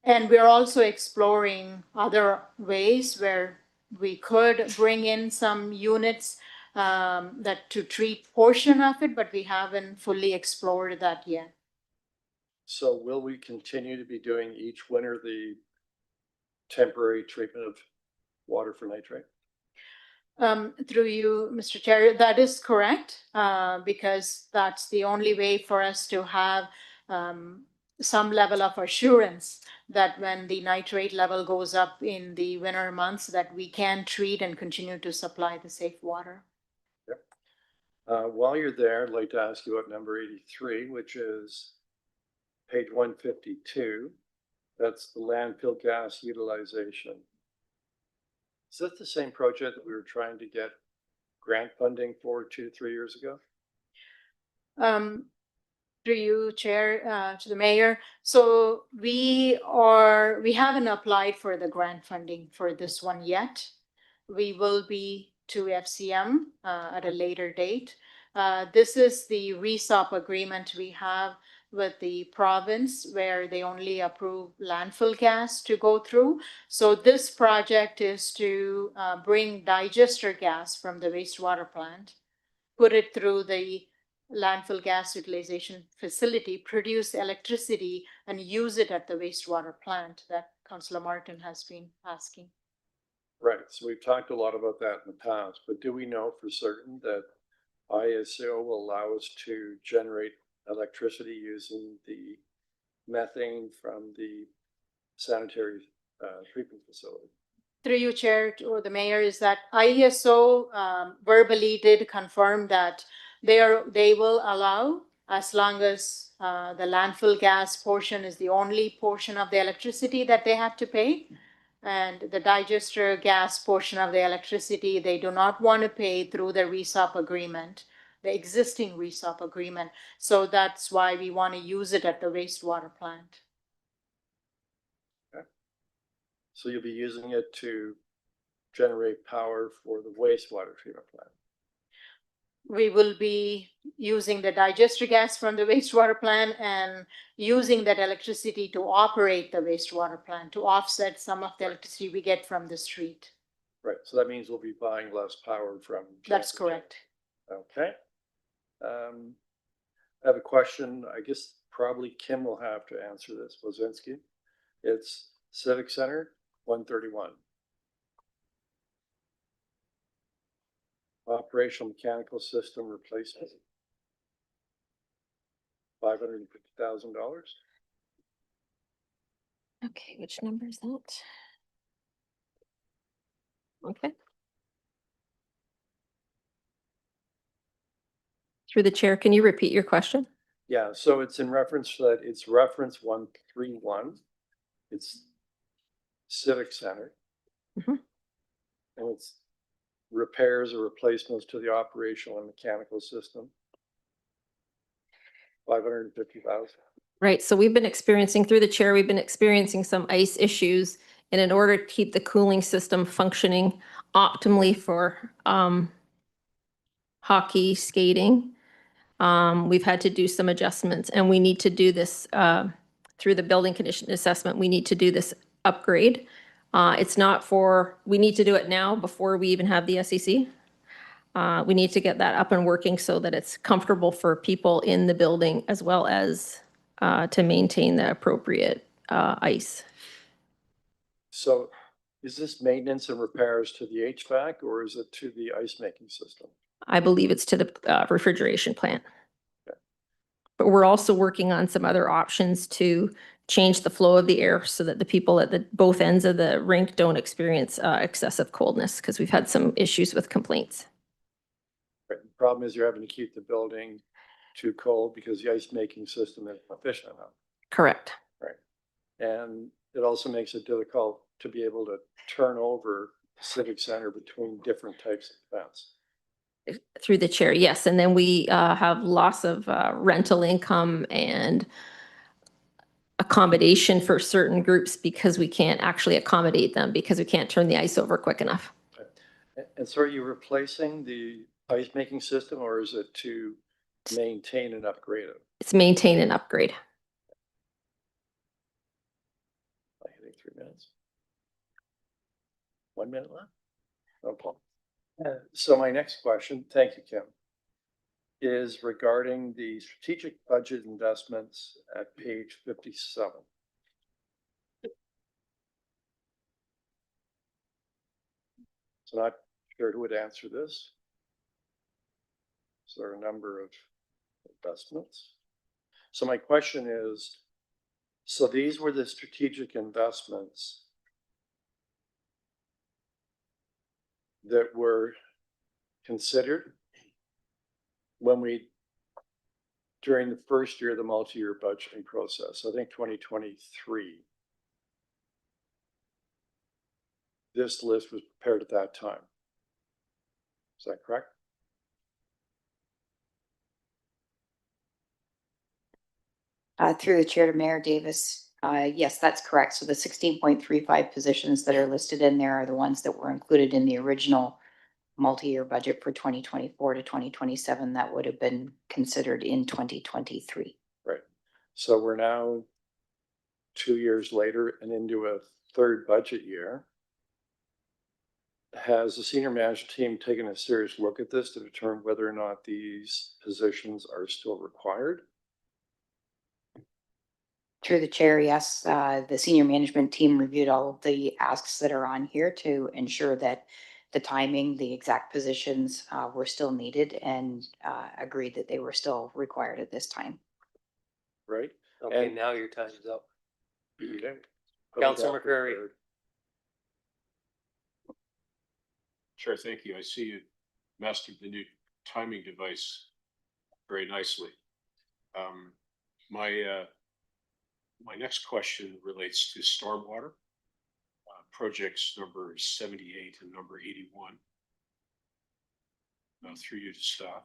And we're also exploring other ways where we could bring in some units that to treat portion of it, but we haven't fully explored that yet. So will we continue to be doing each winter the temporary treatment of water for nitrate? Through you, Mr. Chair, that is correct, because that's the only way for us to have some level of assurance that when the nitrate level goes up in the winter months, that we can treat and continue to supply the safe water. Yep. While you're there, I'd like to ask you about number 83, which is page 152. That's the landfill gas utilization. Is that the same project that we were trying to get grant funding for 2 to 3 years ago? Through you, Chair, to the Mayor. So we haven't applied for the grant funding for this one yet. We will be to FCM at a later date. This is the RESOP agreement we have with the province where they only approve landfill gas to go through. So this project is to bring digester gas from the wastewater plant, put it through the landfill gas utilization facility, produce electricity, and use it at the wastewater plant that Councillor Martin has been asking. Right, so we've talked a lot about that in the past, but do we know for certain that ISO will allow us to generate electricity using the methane from the sanitary treatment facility? Through you, Chair, or the Mayor, is that ISO verbally did confirm that they will allow, as long as the landfill gas portion is the only portion of the electricity that they have to pay. And the digester gas portion of the electricity, they do not want to pay through the RESOP agreement, the existing RESOP agreement. So that's why we want to use it at the wastewater plant. Okay. So you'll be using it to generate power for the wastewater treatment plant? We will be using the digester gas from the wastewater plant and using that electricity to operate the wastewater plant to offset some of the electricity we get from the street. Right, so that means we'll be buying less power from. That's correct. Okay. I have a question. I guess probably Kim will have to answer this. Wozinski. It's Civic Center, 131. Operational mechanical system replacement. $550,000. Okay, which number is that? Okay. Through the chair, can you repeat your question? Yeah, so it's in reference to that, it's reference 131. It's Civic Center. Mhm. And it's repairs or replacements to the operational and mechanical system. 550,000. Right, so we've been experiencing, through the chair, we've been experiencing some ice issues. And in order to keep the cooling system functioning optimally for hockey, skating, we've had to do some adjustments, and we need to do this through the building condition assessment. We need to do this upgrade. It's not for, we need to do it now before we even have the SEC. We need to get that up and working so that it's comfortable for people in the building as well as to maintain the appropriate ice. So is this maintenance and repairs to the HVAC or is it to the ice making system? I believe it's to the refrigeration plant. But we're also working on some other options to change the flow of the air so that the people at the both ends of the rink don't experience excessive coldness, because we've had some issues with complaints. Right. The problem is you're having to keep the building too cold because the ice making system isn't efficient enough. Correct. Right. And it also makes it difficult to be able to turn over the Civic Center between different types of events. Through the chair, yes. And then we have loss of rental income and accommodation for certain groups because we can't actually accommodate them because we can't turn the ice over quick enough. And so are you replacing the ice making system or is it to maintain and upgrade it? It's maintain and upgrade. I think 3 minutes. 1 minute left? No problem. So my next question, thank you, Kim, is regarding the strategic budget investments at page 57. So not sure who would answer this. Is there a number of investments? So my question is, so these were the strategic investments that were considered when during the first year of the multi-year budgeting process, I think 2023. This list was prepared at that time. Is that correct? Through the chair to Mayor Davis. Yes, that's correct. So the 16.35 positions that are listed in there are the ones that were included in the original multi-year budget for 2024 to 2027 that would have been considered in 2023. Right. So we're now 2 years later and into a third budget year. Has the senior management team taken a serious look at this to determine whether or not these positions are still required? Through the chair, yes, the senior management team reviewed all of the asks that are on here to ensure that the timing, the exact positions were still needed and agreed that they were still required at this time. Right. Okay, now your time is up. Okay. Councilor McCreary. Chair, thank you. I see you mastered the new timing device very nicely. My next question relates to stormwater, projects number 78 and number 81. Through you to staff.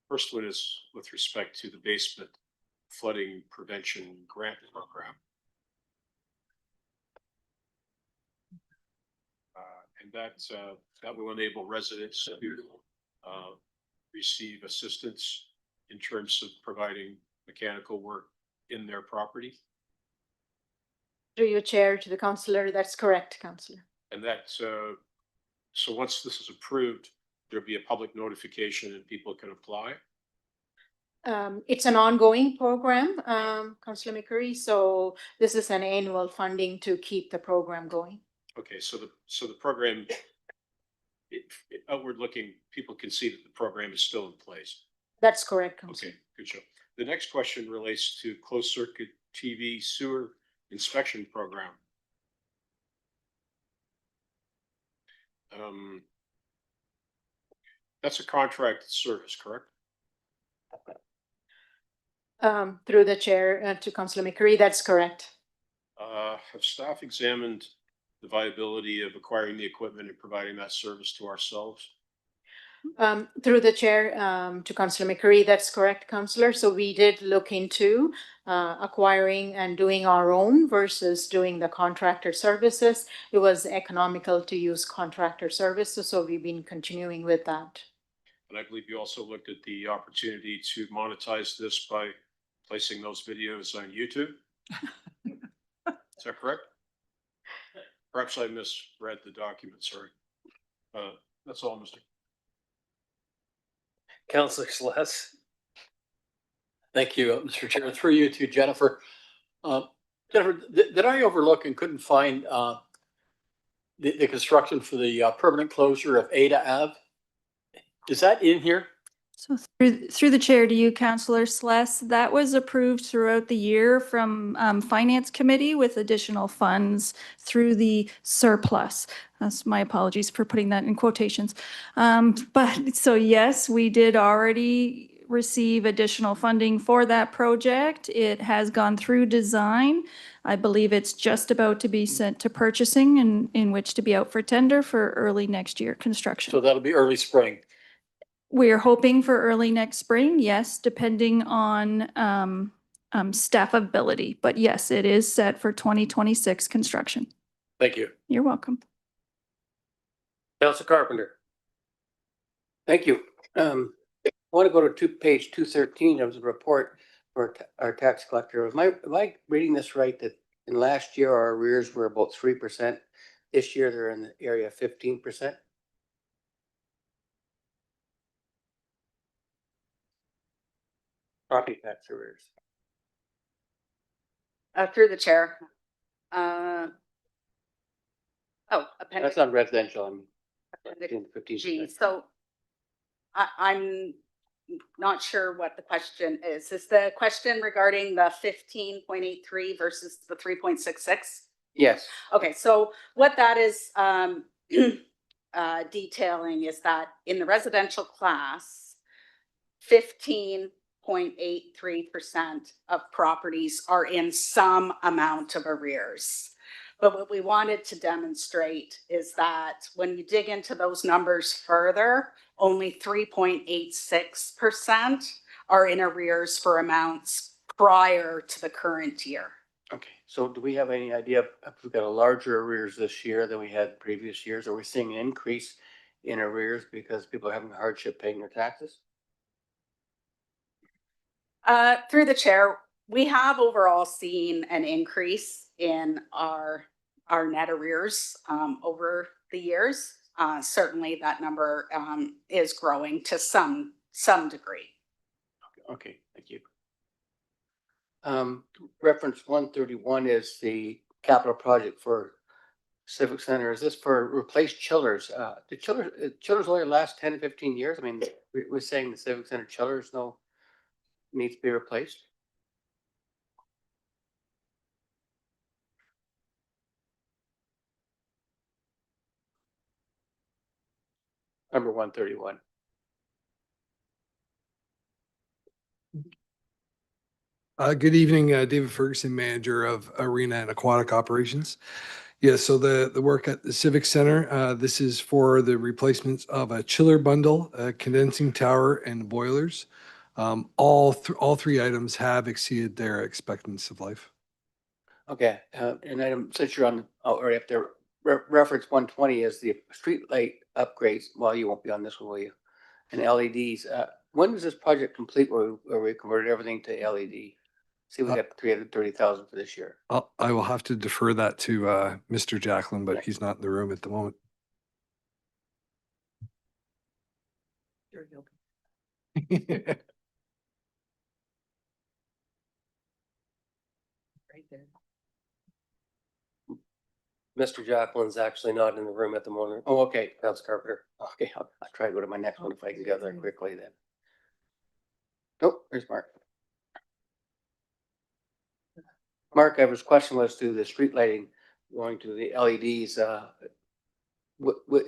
First one is with respect to the basement flooding prevention grant program. And that will enable residents to receive assistance in terms of providing mechanical work in their property. Through your chair to the councillor, that's correct, councillor. And that, so once this is approved, there'll be a public notification and people can apply. It's an ongoing program, Councillor McCreary, so this is an annual funding to keep the program going. Okay, so the program, outward looking, people can see that the program is still in place. That's correct, councillor. Okay, good job. The next question relates to closed circuit TV sewer inspection program. That's a contracted service, correct? Through the chair to Councillor McCreary, that's correct. Have staff examined the viability of acquiring the equipment and providing that service to ourselves? Through the chair to Councillor McCreary, that's correct, councillor. So we did look into acquiring and doing our own versus doing the contractor services. It was economical to use contractor services, so we've been continuing with that. And I believe you also looked at the opportunity to monetize this by placing those videos on YouTube. Is that correct? Perhaps I misread the document, sorry. That's all, Mr. Counselor Celeste. Thank you, Mr. Chair. Through you to Jennifer. Jennifer, did I overlook and couldn't find the construction for the permanent closure of Ada Ave? Is that in here? So through the chair to you, Councillor Celeste, that was approved throughout the year from Finance Committee with additional funds through the surplus. That's my apologies for putting that in quotations. But so yes, we did already receive additional funding for that project. It has gone through design. I believe it's just about to be sent to purchasing and in which to be out for tender for early next year construction. So that'll be early spring. We're hoping for early next spring, yes, depending on staff ability. But yes, it is set for 2026 construction. Thank you. You're welcome. Counselor Carpenter. Thank you. I want to go to page 213 of the report for our tax collector. Am I reading this right that in last year our arrears were about 3%? This year they're in the area of 15%? Property tax arrears. Through the chair. Appendix That's not residential, I mean. Appendix 15%. G. So I'm not sure what the question is. Is the question regarding the 15.83 versus the 3.66? Yes. Okay, so what that is detailing is that in the residential class, 15.83% of properties are in some amount of arrears. But what we wanted to demonstrate is that when you dig into those numbers further, only 3.86% are in arrears for amounts prior to the current year. Okay, so do we have any idea if we've got a larger arrears this year than we had previous years? Are we seeing an increase in arrears because people are having a hardship paying their taxes? Through the chair, we have overall seen an increase in our net arrears over the years. Certainly that number is growing to some degree. Okay, thank you. Reference 131 is the capital project for Civic Center. Is this for replace chillers? The chillers only last 10 to 15 years? I mean, we're saying the Civic Center chillers needs to be replaced. Number 131. Good evening, David Ferguson, manager of Arena and Aquatic Operations. Yeah, so the work at the Civic Center, this is for the replacements of a chiller bundle, a condensing tower, and boilers. All three items have exceeded their expectancy of life. Okay, and item, since you're on, already up there, reference 120 is the street light upgrades. Well, you won't be on this one, will you? And LEDs. When does this project complete where we converted everything to LED? See, we got 330,000 for this year. I will have to defer that to Mr. Jacklin, but he's not in the room at the moment. Right there. Mr. Jacklin's actually not in the room at the moment. Oh, okay. Councilor Carpenter. Okay, I'll try to go to my next one if I can get there quickly then. Nope, there's Mark. Mark, I was question was to the street lighting going to the LEDs.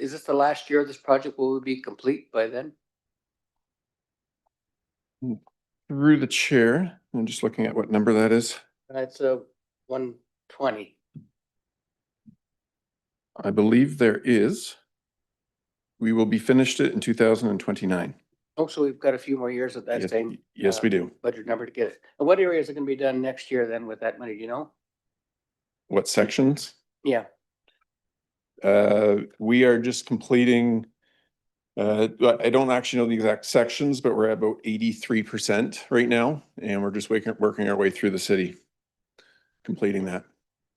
Is this the last year of this project? Will we be complete by then? Through the chair, I'm just looking at what number that is. That's 120. I believe there is. We will be finished it in 2029. Oh, so we've got a few more years of that Yes, same. yes, we do. Budget number to get it. And what areas are going to be done next year then with that money, do you know? What sections? Yeah. We are just completing I don't actually know the exact sections, but we're at about 83% right now, and we're just working our way through the city, completing that.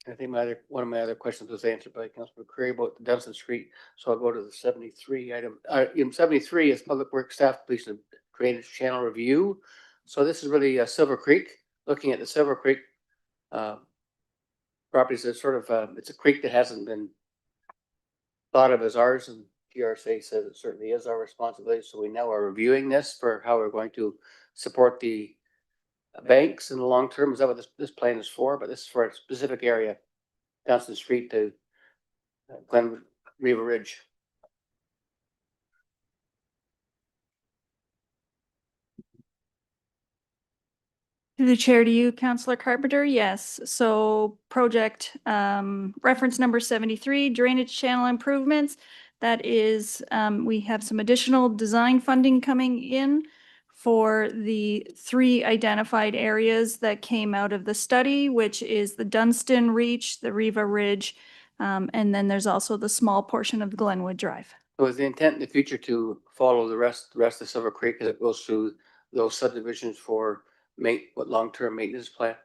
I think one of my other questions was answered by Councilor McCreary about the Dunstan Street, so I'll go to the 73 item. Item 73 is Public Works Staff Completion of Drainage Channel Review. So this is really Silver Creek, looking at the Silver Creek properties. It's sort of, it's a creek that hasn't been thought of as ours, and GRSA says it certainly is our responsibility. So we now are reviewing this for how we're going to support the banks in the long term. Is that what this plan is for? But this is for a specific area, Dunstan Street to Glen Riva Ridge. Through the chair to you, Councillor Carpenter. Yes. So project reference number 73, drainage channel improvements. That is, we have some additional design funding coming in for the 3 identified areas that came out of the study, which is the Dunstan Reach, the Riva Ridge, and then there's also the small portion of Glenwood Drive. So is the intent in the future to follow the rest of Silver Creek as it goes through those subdivisions for long-term maintenance plan?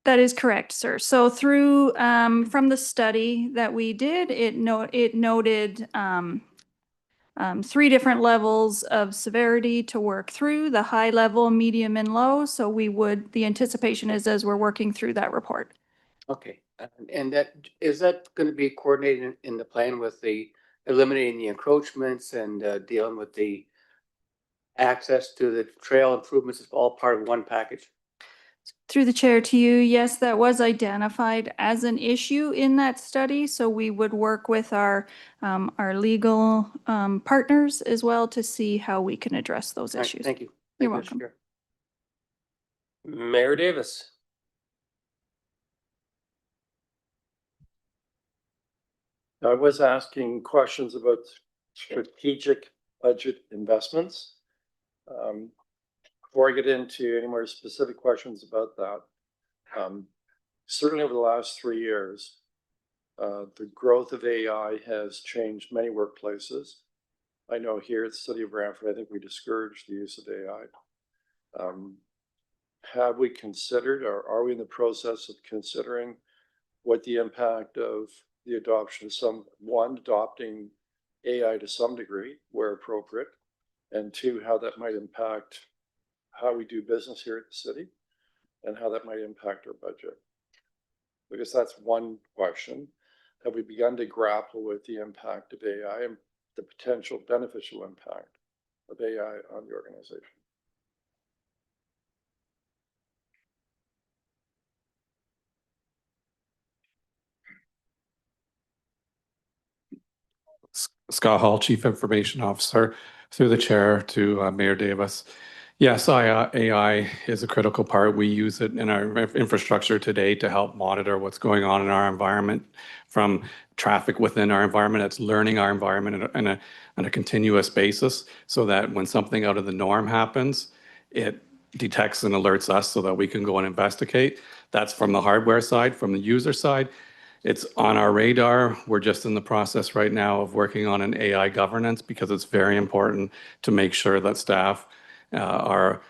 That is correct, sir. So through, from the study that we did, it noted 3 different levels of severity to work through, the high level, medium, and low. So the anticipation is as we're working through that report. Okay, and is that going to be coordinated in the plan with the eliminating the encroachments and dealing with the access to the trail improvements? It's all part of one package? Through the chair to you, yes, that was identified as an issue in that study. So we would work with our legal partners as well to see how we can address those All right, issues. thank you. You're Thank you, Mr. welcome. Chair. Mayor Davis. I was asking questions about strategic budget investments. Before I get into any more specific questions about that, certainly over the last 3 years, the growth of AI has changed many workplaces. I know here at the City of Brantford, I think we discourage the use of AI. Have we considered, or are we in the process of considering what the impact of the adoption of adopting AI to some degree where appropriate, and 2, how that might impact how we do business here at the city and how that might impact our budget? Because that's one question. Have we begun to grapple with the impact of AI and the potential beneficial impact of AI on the organization? Scott Hall, Chief Information Officer, through the chair to Mayor Davis. Yes, AI is a critical part. We use it in our infrastructure today to help monitor what's going on in our environment, from traffic within our environment. It's learning our environment on a continuous basis, so that when something out of the norm happens, it detects and alerts us so that we can go and investigate. That's from the hardware side. From the user side, it's on our radar. We're just in the process right now of working on an AI governance, because it's very important to make sure that staff are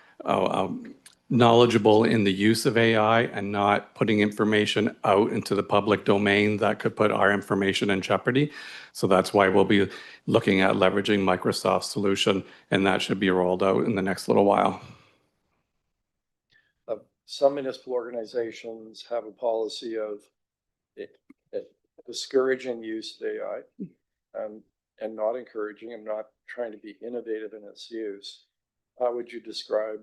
knowledgeable in the use of AI and not putting information out into the public domain that could put our information in jeopardy. So that's why we'll be looking at leveraging Microsoft's solution, and that should be rolled out in the next little while. Some municipal organizations have a policy of discouraging use of AI and not encouraging and not trying to be innovative in its use. How would you describe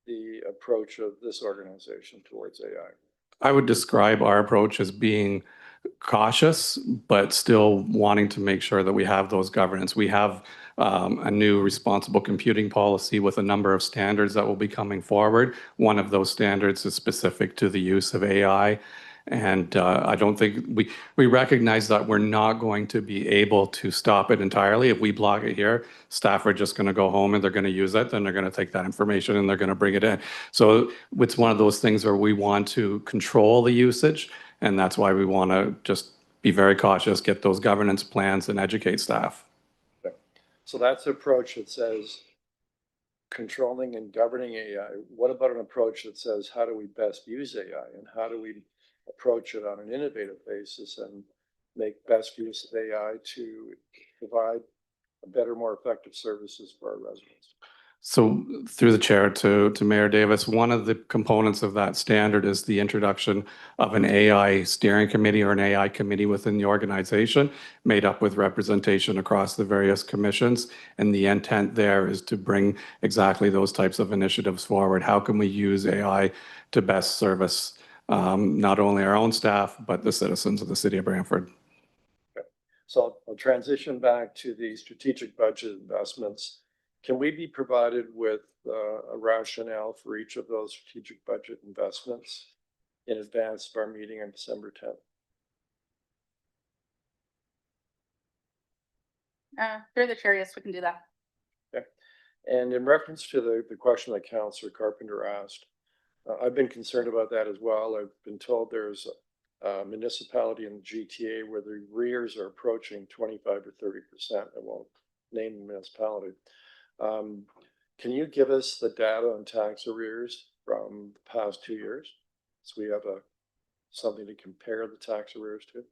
the approach of this organization towards AI? I would describe our approach as being cautious, but still wanting to make sure that we have those governance. We have a new responsible computing policy with a number of standards that will be coming forward. One of those standards is specific to the use of AI. And I don't think we recognize that we're not going to be able to stop it entirely. If we block it here, staff are just going to go home and they're going to use it. Then they're going to take that information and they're going to bring it in. So it's one of those things where we want to control the usage. And that's why we want to just be very cautious, get those governance plans and educate staff. So that's an approach that says controlling and governing AI. What about an approach that says, how do we best use AI and how do we approach it on an innovative basis and make best use of AI to provide better, more effective services for our residents? So through the chair to Mayor Davis, one of the components of that standard is the introduction of an AI steering committee or an AI committee within the organization made up with representation across the various commissions. And the intent there is to bring exactly those types of initiatives forward. How can we use AI to best service not only our own staff, but the citizens of the city of Brantford? So I'll transition back to the strategic budget investments. Can we be provided with a rationale for each of those strategic budget investments in advance of our meeting on December 10th? Through the chair, yes, we can do that. Okay. And in reference to the question that Councillor Carpenter asked, I've been concerned about that as well. I've been told there's a municipality in the GTA where the arrears are approaching 25 to 30%. I won't name the municipality. Can you give us the data on tax arrears from the past 2 years? So we have something to compare the tax arrears to.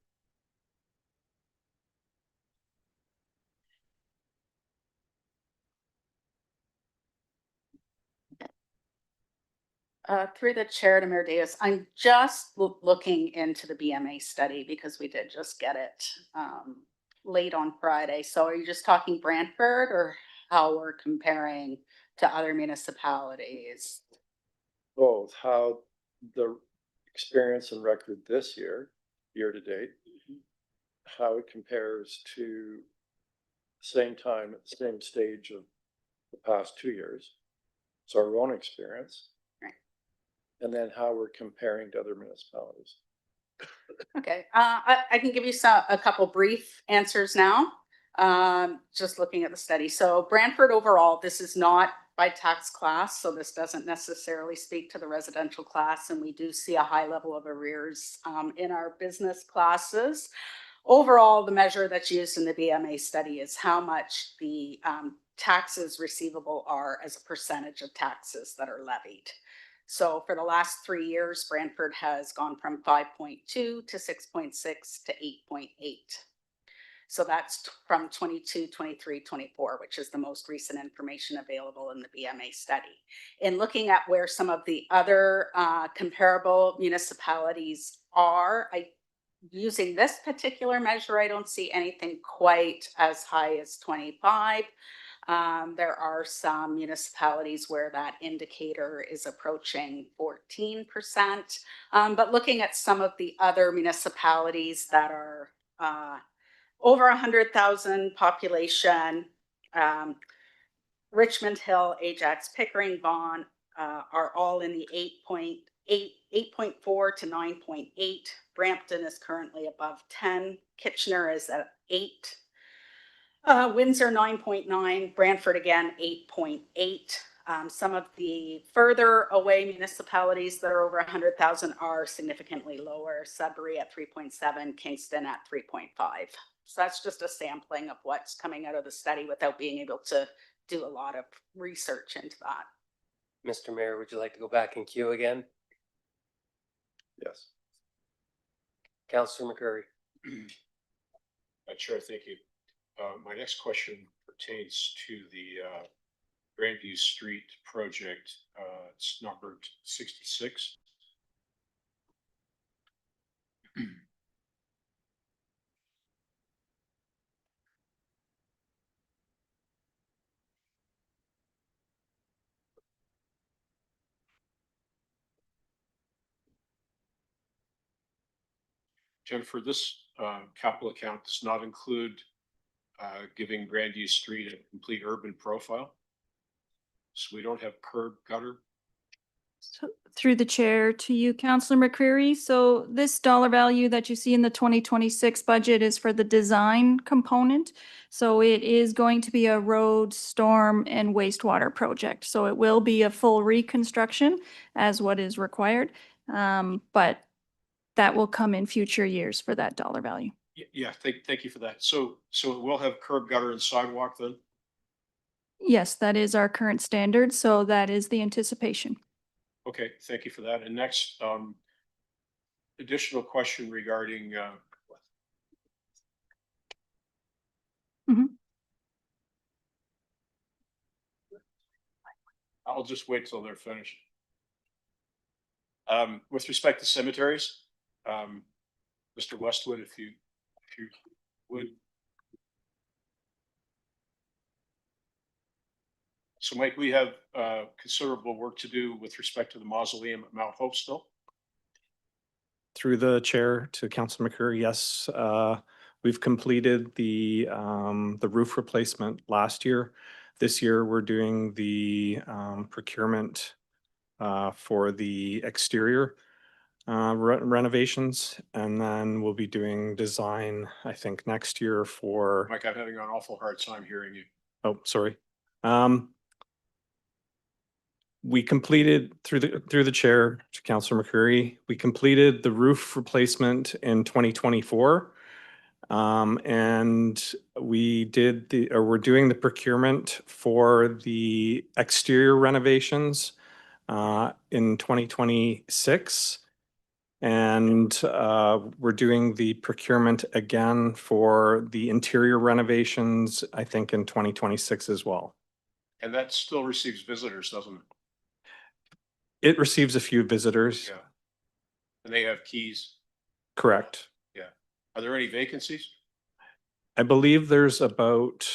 Through the chair to Mayor Davis, I'm just looking into the BMA study because we did just get it late on Friday. So are you just talking Brantford or how we're comparing to other municipalities? Both how the experience and record this year to date, how it compares to same time at the same stage of the past 2 years. So our own experience. And then how we're comparing to other municipalities. Okay, I can give you a couple brief answers now. Just looking at the study. So Brantford overall, this is not by tax class, so this doesn't necessarily speak to the residential class, and we do see a high level of arrears in our business classes. Overall, the measure that's used in the BMA study is how much the taxes receivable are as a percentage of taxes that are levied. So for the last 3 years, Brantford has gone from 5.2 to 6.6 to 8.8. So that's from 22, 23, 24, which is the most recent information available in the BMA study. In looking at where some of the other comparable municipalities are, using this particular measure, I don't see anything quite as high as 25. There are some municipalities where that indicator is approaching 14%. But looking at some of the other municipalities that are over 100,000 population, Richmond Hill, Ajax, Pickering, Vaughan are all in the 8.4 to 9.8. Brampton is currently above 10. Kitchener is at 8. Windsor 9.9, Brantford again 8.8. Some of the further away municipalities that are over 100,000 are significantly lower. Sudbury at 3.7, Kingston at 3.5. So that's just a sampling of what's coming out of the study without being able to do a lot of research into that. Mr. Mayor, would you like to go back in queue again? Yes. Councillor McCurry. Chair, thank you. My next question pertains to the Grandview Street project. It's numbered 66. Jennifer, this capital account does not include giving Grandview Street a complete urban profile. So we don't have curb gutter. So through the chair to you, Councillor McCreary. So this dollar value that you see in the 2026 budget is for the design component. So it is going to be a road, storm, and wastewater project. So it will be a full reconstruction as what is required. But that will come in future years for that dollar value. Yeah, thank you for that. So it will have curb gutter and sidewalk then? Yes, that is our current standard, so that is the anticipation. Okay, thank you for that. And next, additional question regarding, Mhm. I'll just wait till they're finished. With respect to cemeteries, Mr. Westwood, if you would. So Mike, we have considerable work to do with respect to the mausoleum at Mount Hope still. Through the chair to Councilor McCurry, yes, we've completed the roof replacement last year. This year, we're doing the procurement for the exterior renovations, and then we'll be doing design, I think, next year for. Mike, I'm having an awful hard time hearing you. Oh, sorry. We completed through the chair to Councilor McCurry, we completed the roof replacement in 2024. And we're doing the procurement for the exterior renovations in 2026. And we're doing the procurement again for the interior renovations, I think in 2026 as well. And that still receives visitors, doesn't it? It receives a few visitors. Yeah. And they have keys. Correct. Yeah. Are there any vacancies? I believe there's about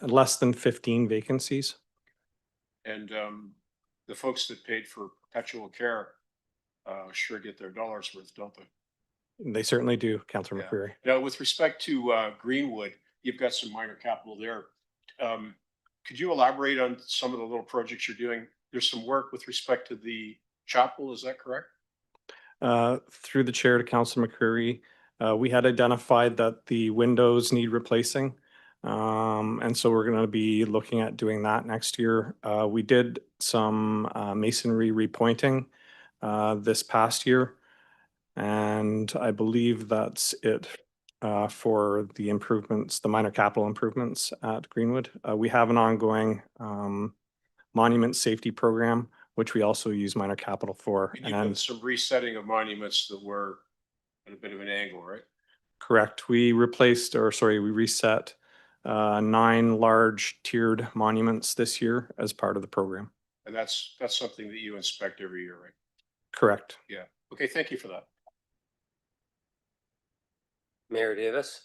less than 15 vacancies. And the folks that paid for perpetual care sure get their dollars worth, don't they? They certainly do, Councilor Yeah. McCreary. Now, with respect to Greenwood, you've got some minor capital there. Could you elaborate on some of the little projects you're doing? There's some work with respect to the chapel, is that correct? Through the chair to Councilor McCreary, we had identified that the windows need replacing. And so we're going to be looking at doing that next year. We did some masonry repointing this past year. And I believe that's it for the improvements, the minor capital improvements at Greenwood. We have an ongoing monument safety program, which we also use minor capital for. And you've done some resetting of monuments that were at a bit of an angle, right? Correct. We reset 9 large tiered monuments this year as part of the program. And that's something that you inspect every year, right? Correct. Yeah. Okay, thank you for that. Mayor Davis.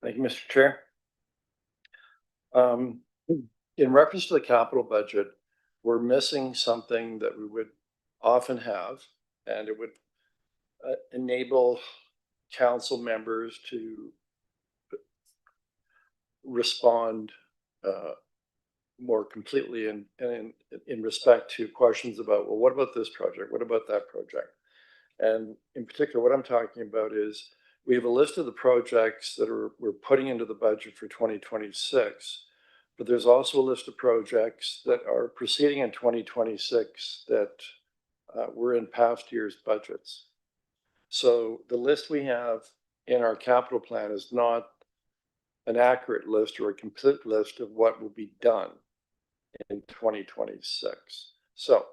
Thank you, Mr. Chair. In reference to the capital budget, we're missing something that we would often have, and it would enable council members to respond more completely in respect to questions about, well, what about this project? What about that project? And in particular, what I'm talking about is we have a list of the projects that we're putting into the budget for 2026, but there's also a list of projects that are proceeding in 2026 that were in past year's budgets. So the list we have in our capital plan is not an accurate list or a complete list of what will be done in 2026. So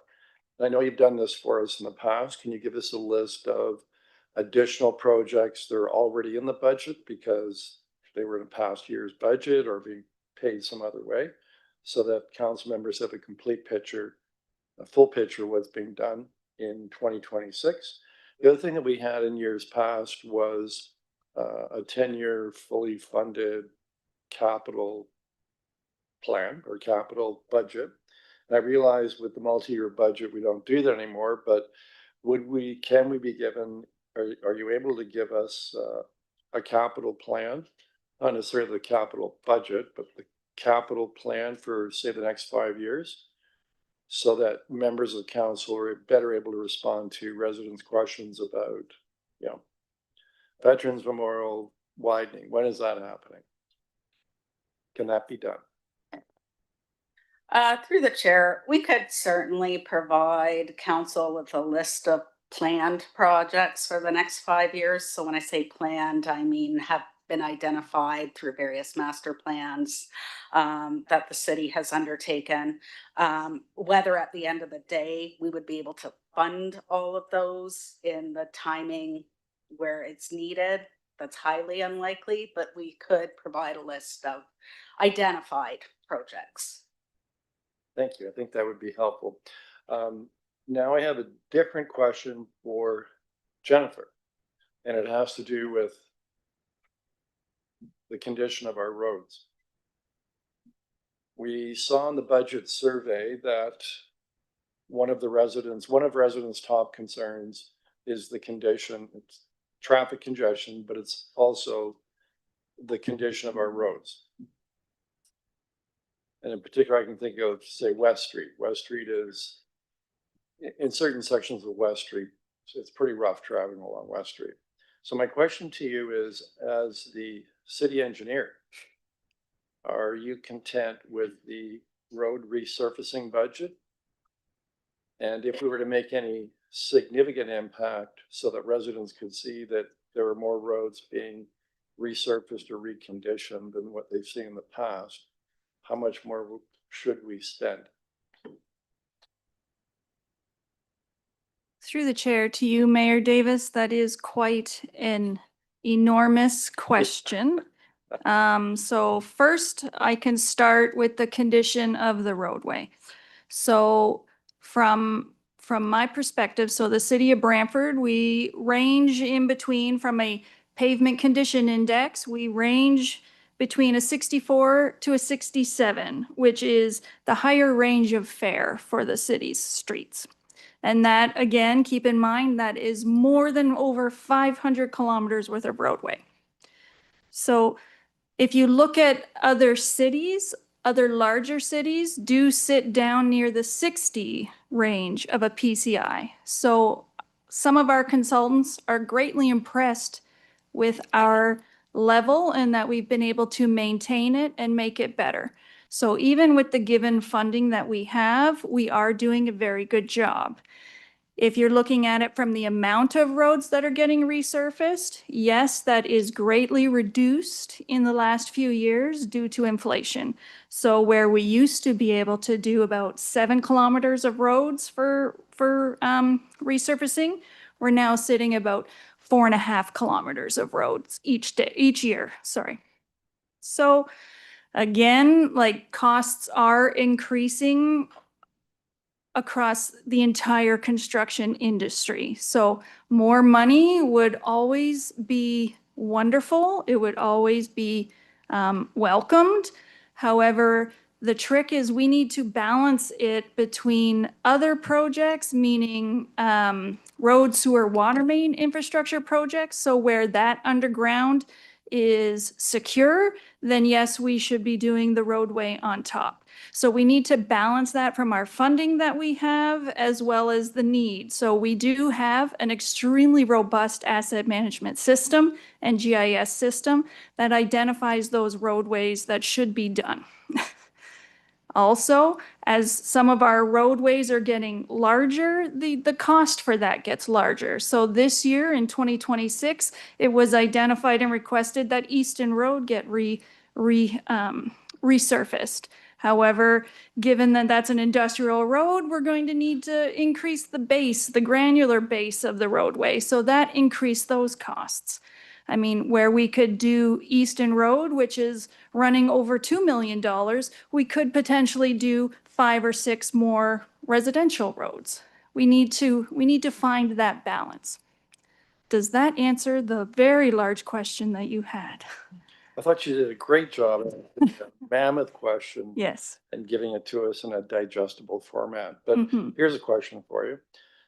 I know you've done this for us in the past. Can you give us a list of additional projects that are already in the budget because they were in past year's budget or being paid some other way, so that council members have a complete picture, a full picture of what's being done in 2026? The other thing that we had in years past was a 10-year fully funded capital plan or capital budget. And I realize with the multi-year budget, we don't do that anymore, but can we be given, are you able to give us a capital plan? Not necessarily the capital budget, but the capital plan for, say, the next 5 years, so that members of the council are better able to respond to residents' questions about, Veterans Memorial widening. When is that happening? Can that be done? Through the chair, we could certainly provide council with a list of planned projects for the next 5 years. So when I say planned, I mean have been identified through various master plans that the city has undertaken. Whether at the end of the day, we would be able to fund all of those in the timing where it's needed, that's highly unlikely, but we could provide a list of identified projects. Thank you. I think that would be helpful. Now I have a different question for Jennifer, and it has to do with the condition of our roads. We saw in the budget survey that one of residents' top concerns is the condition, it's traffic congestion, but it's also the condition of our roads. And in particular, I can think of, say, West Street. West Street is, in certain sections of West Street, it's pretty rough traveling along West Street. So my question to you is, as the city engineer, are you content with the road resurfacing budget? And if we were to make any significant impact so that residents could see that there are more roads being resurfaced or reconditioned than what they've seen in the past, how much more should we spend? Through the chair to you, Mayor Davis, that is quite an enormous question. So first I can start with the condition of the roadway. So from my perspective, so the city of Brantford, we range in between from a pavement condition index, we range between a 64 to a 67, which is the higher range of fare for the city's streets. And that, again, keep in mind, that is more than over 500 kilometers worth of roadway. So if you look at other cities, other larger cities do sit down near the 60 range of a PCI. So some of our consultants are greatly impressed with our level and that we've been able to maintain it and make it better. So even with the given funding that we have, we are doing a very good job. If you're looking at it from the amount of roads that are getting resurfaced, yes, that is greatly reduced in the last few years due to inflation. So where we used to be able to do about 7 kilometers of roads for resurfacing, we're now sitting about 4.5 kilometers of roads each year, sorry. So again, like, costs are increasing across the entire construction industry. So more money would always be wonderful. It would always be welcomed. However, the trick is we need to balance it between other projects, meaning road, sewer, water main infrastructure projects. So where that underground is secure, then yes, we should be doing the roadway on top. So we need to balance that from our funding that we have as well as the need. So we do have an extremely robust asset management system and GIS system that identifies those roadways that should be done. Also, as some of our roadways are getting larger, the cost for that gets larger. So this year in 2026, it was identified and requested that Easton Road get resurfaced. However, given that that's an industrial road, we're going to need to increase the base, the granular base of the roadway. So that increased those costs. I mean, where we could do Easton Road, which is running over $2 million, we could potentially do 5 or 6 more residential roads. We need to find that balance. Does that answer the very large question that you had? I thought you did a great job of a mammoth question. Yes. And giving it to us in a digestible format. But Mhm. here's a question for you.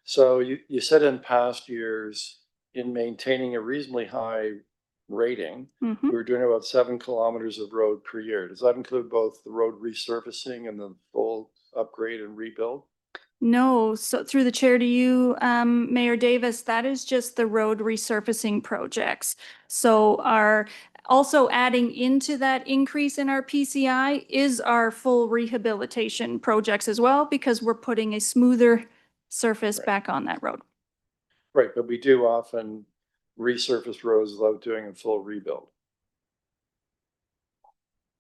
So you said in past years, in maintaining a reasonably high rating, we were doing about 7 kilometers of road per year. Does that include both the road resurfacing and the full upgrade and rebuild? No, so through the chair to you, Mayor Davis, that is just the road resurfacing projects. So also adding into that increase in our PCI is our full rehabilitation projects as well, because we're putting a smoother surface back on that road. Right, but we do often resurface roads without doing a full rebuild.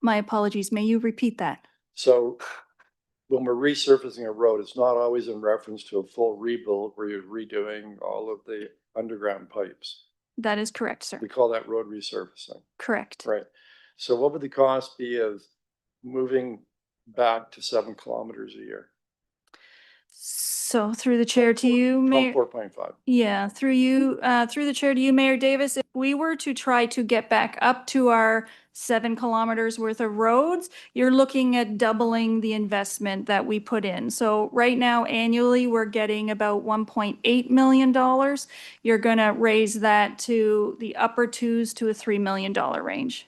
My apologies. May you repeat that? So when we're resurfacing a road, it's not always in reference to a full rebuild where you're redoing all of the underground pipes. That is correct, sir. We call that road resurfacing. Correct. Right. So what would the cost be of moving back to 7 kilometers a year? So through the chair to you, Mayor. 4.5. Yeah, through you, through the chair to you, Mayor Davis, if we were to try to get back up to our 7 kilometers worth of roads, you're looking at doubling the investment that we put in. So right now annually, we're getting about $1.8 million. You're gonna raise that to the upper twos to a $3 million range.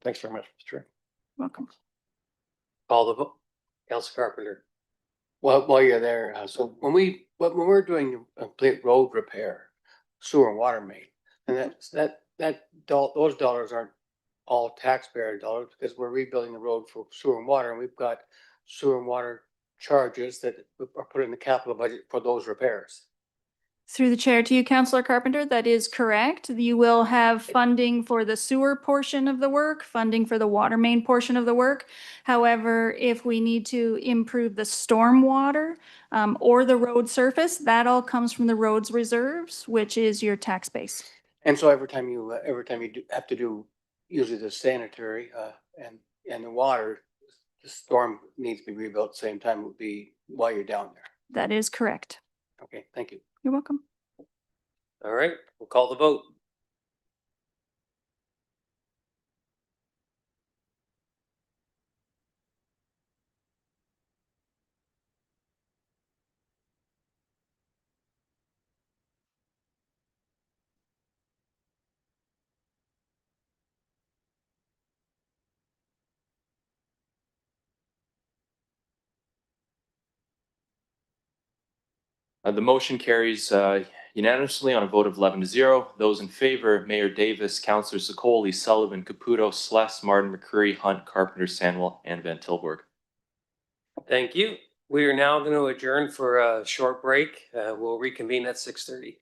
Thanks very much, Mr. Chair. Welcome. Call the vote. Councilor Carpenter. Well, while you're there, so when we're doing a complete road repair, sewer and water main, and those dollars aren't all taxpayer dollars because we're rebuilding the road for sewer and water, and we've got sewer and water charges that are put in the capital budget for those repairs. Through the chair to you, Councillor Carpenter, that is correct. You will have funding for the sewer portion of the work, funding for the water main portion of the work. However, if we need to improve the stormwater or the road surface, that all comes from the roads reserves, which is your tax base. And so every time you have to do usually the sanitary and the water, the storm needs to be rebuilt at the same time would be while you're down there. That is correct. Okay, thank you. You're welcome. All right, we'll call the vote. The motion carries unanimously on a vote of 11-0. Those in favor, Mayor Davis, Councillor Sicoli, Sullivan, Caputo, Sless, Martin, McCreary, Hunt, Carpenter, Sandwell, and Van Tilburg. Thank you. We are now going to adjourn for a short break. We'll reconvene at 6:30.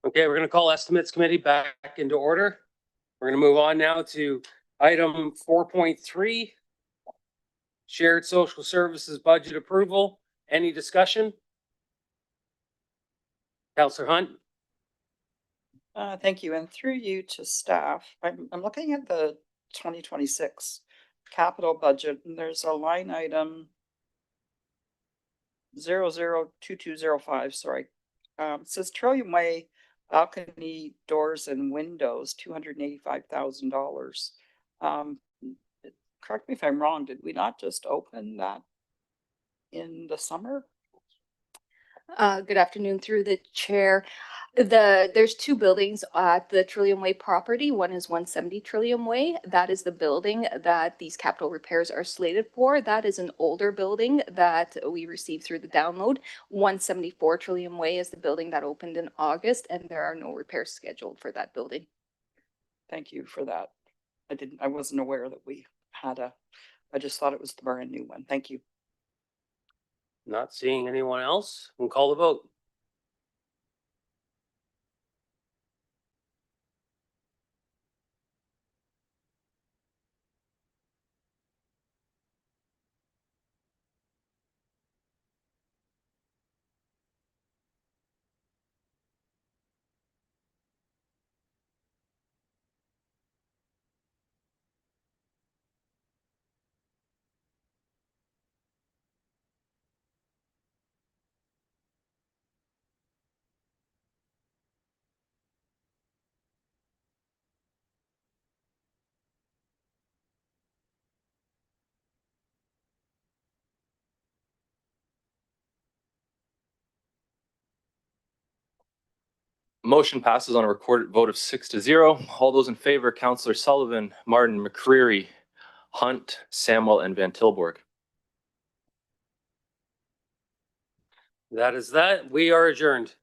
Okay, we're gonna call estimates committee back into order. We're gonna move on now to item 4.3. Shared social services budget approval. Any discussion? Counselor Hunt? Thank you. And through you to staff, I'm looking at the 2026 capital budget and there's a line item 002205, sorry. It says Trillium Way balcony doors and windows, $285,000. Correct me if I'm wrong, did we not just open that in the summer? Good afternoon through the chair. There's two buildings at the Trillium Way property. One is 170 Trillium Way. That is the building that these capital repairs are slated for. That is an older building that we received through the download. 174 Trillium Way is the building that opened in August, and there are no repairs scheduled for that building. Thank you for that. I wasn't aware that we had I just thought it was the brand new one. Thank you. Not seeing anyone else. We'll call the vote. Motion passes on a recorded vote of 6-0. All those in favor, Councillor Sullivan, Martin, McCreary, Hunt, Samwell, and Van Tilburg. That is that. We are adjourned.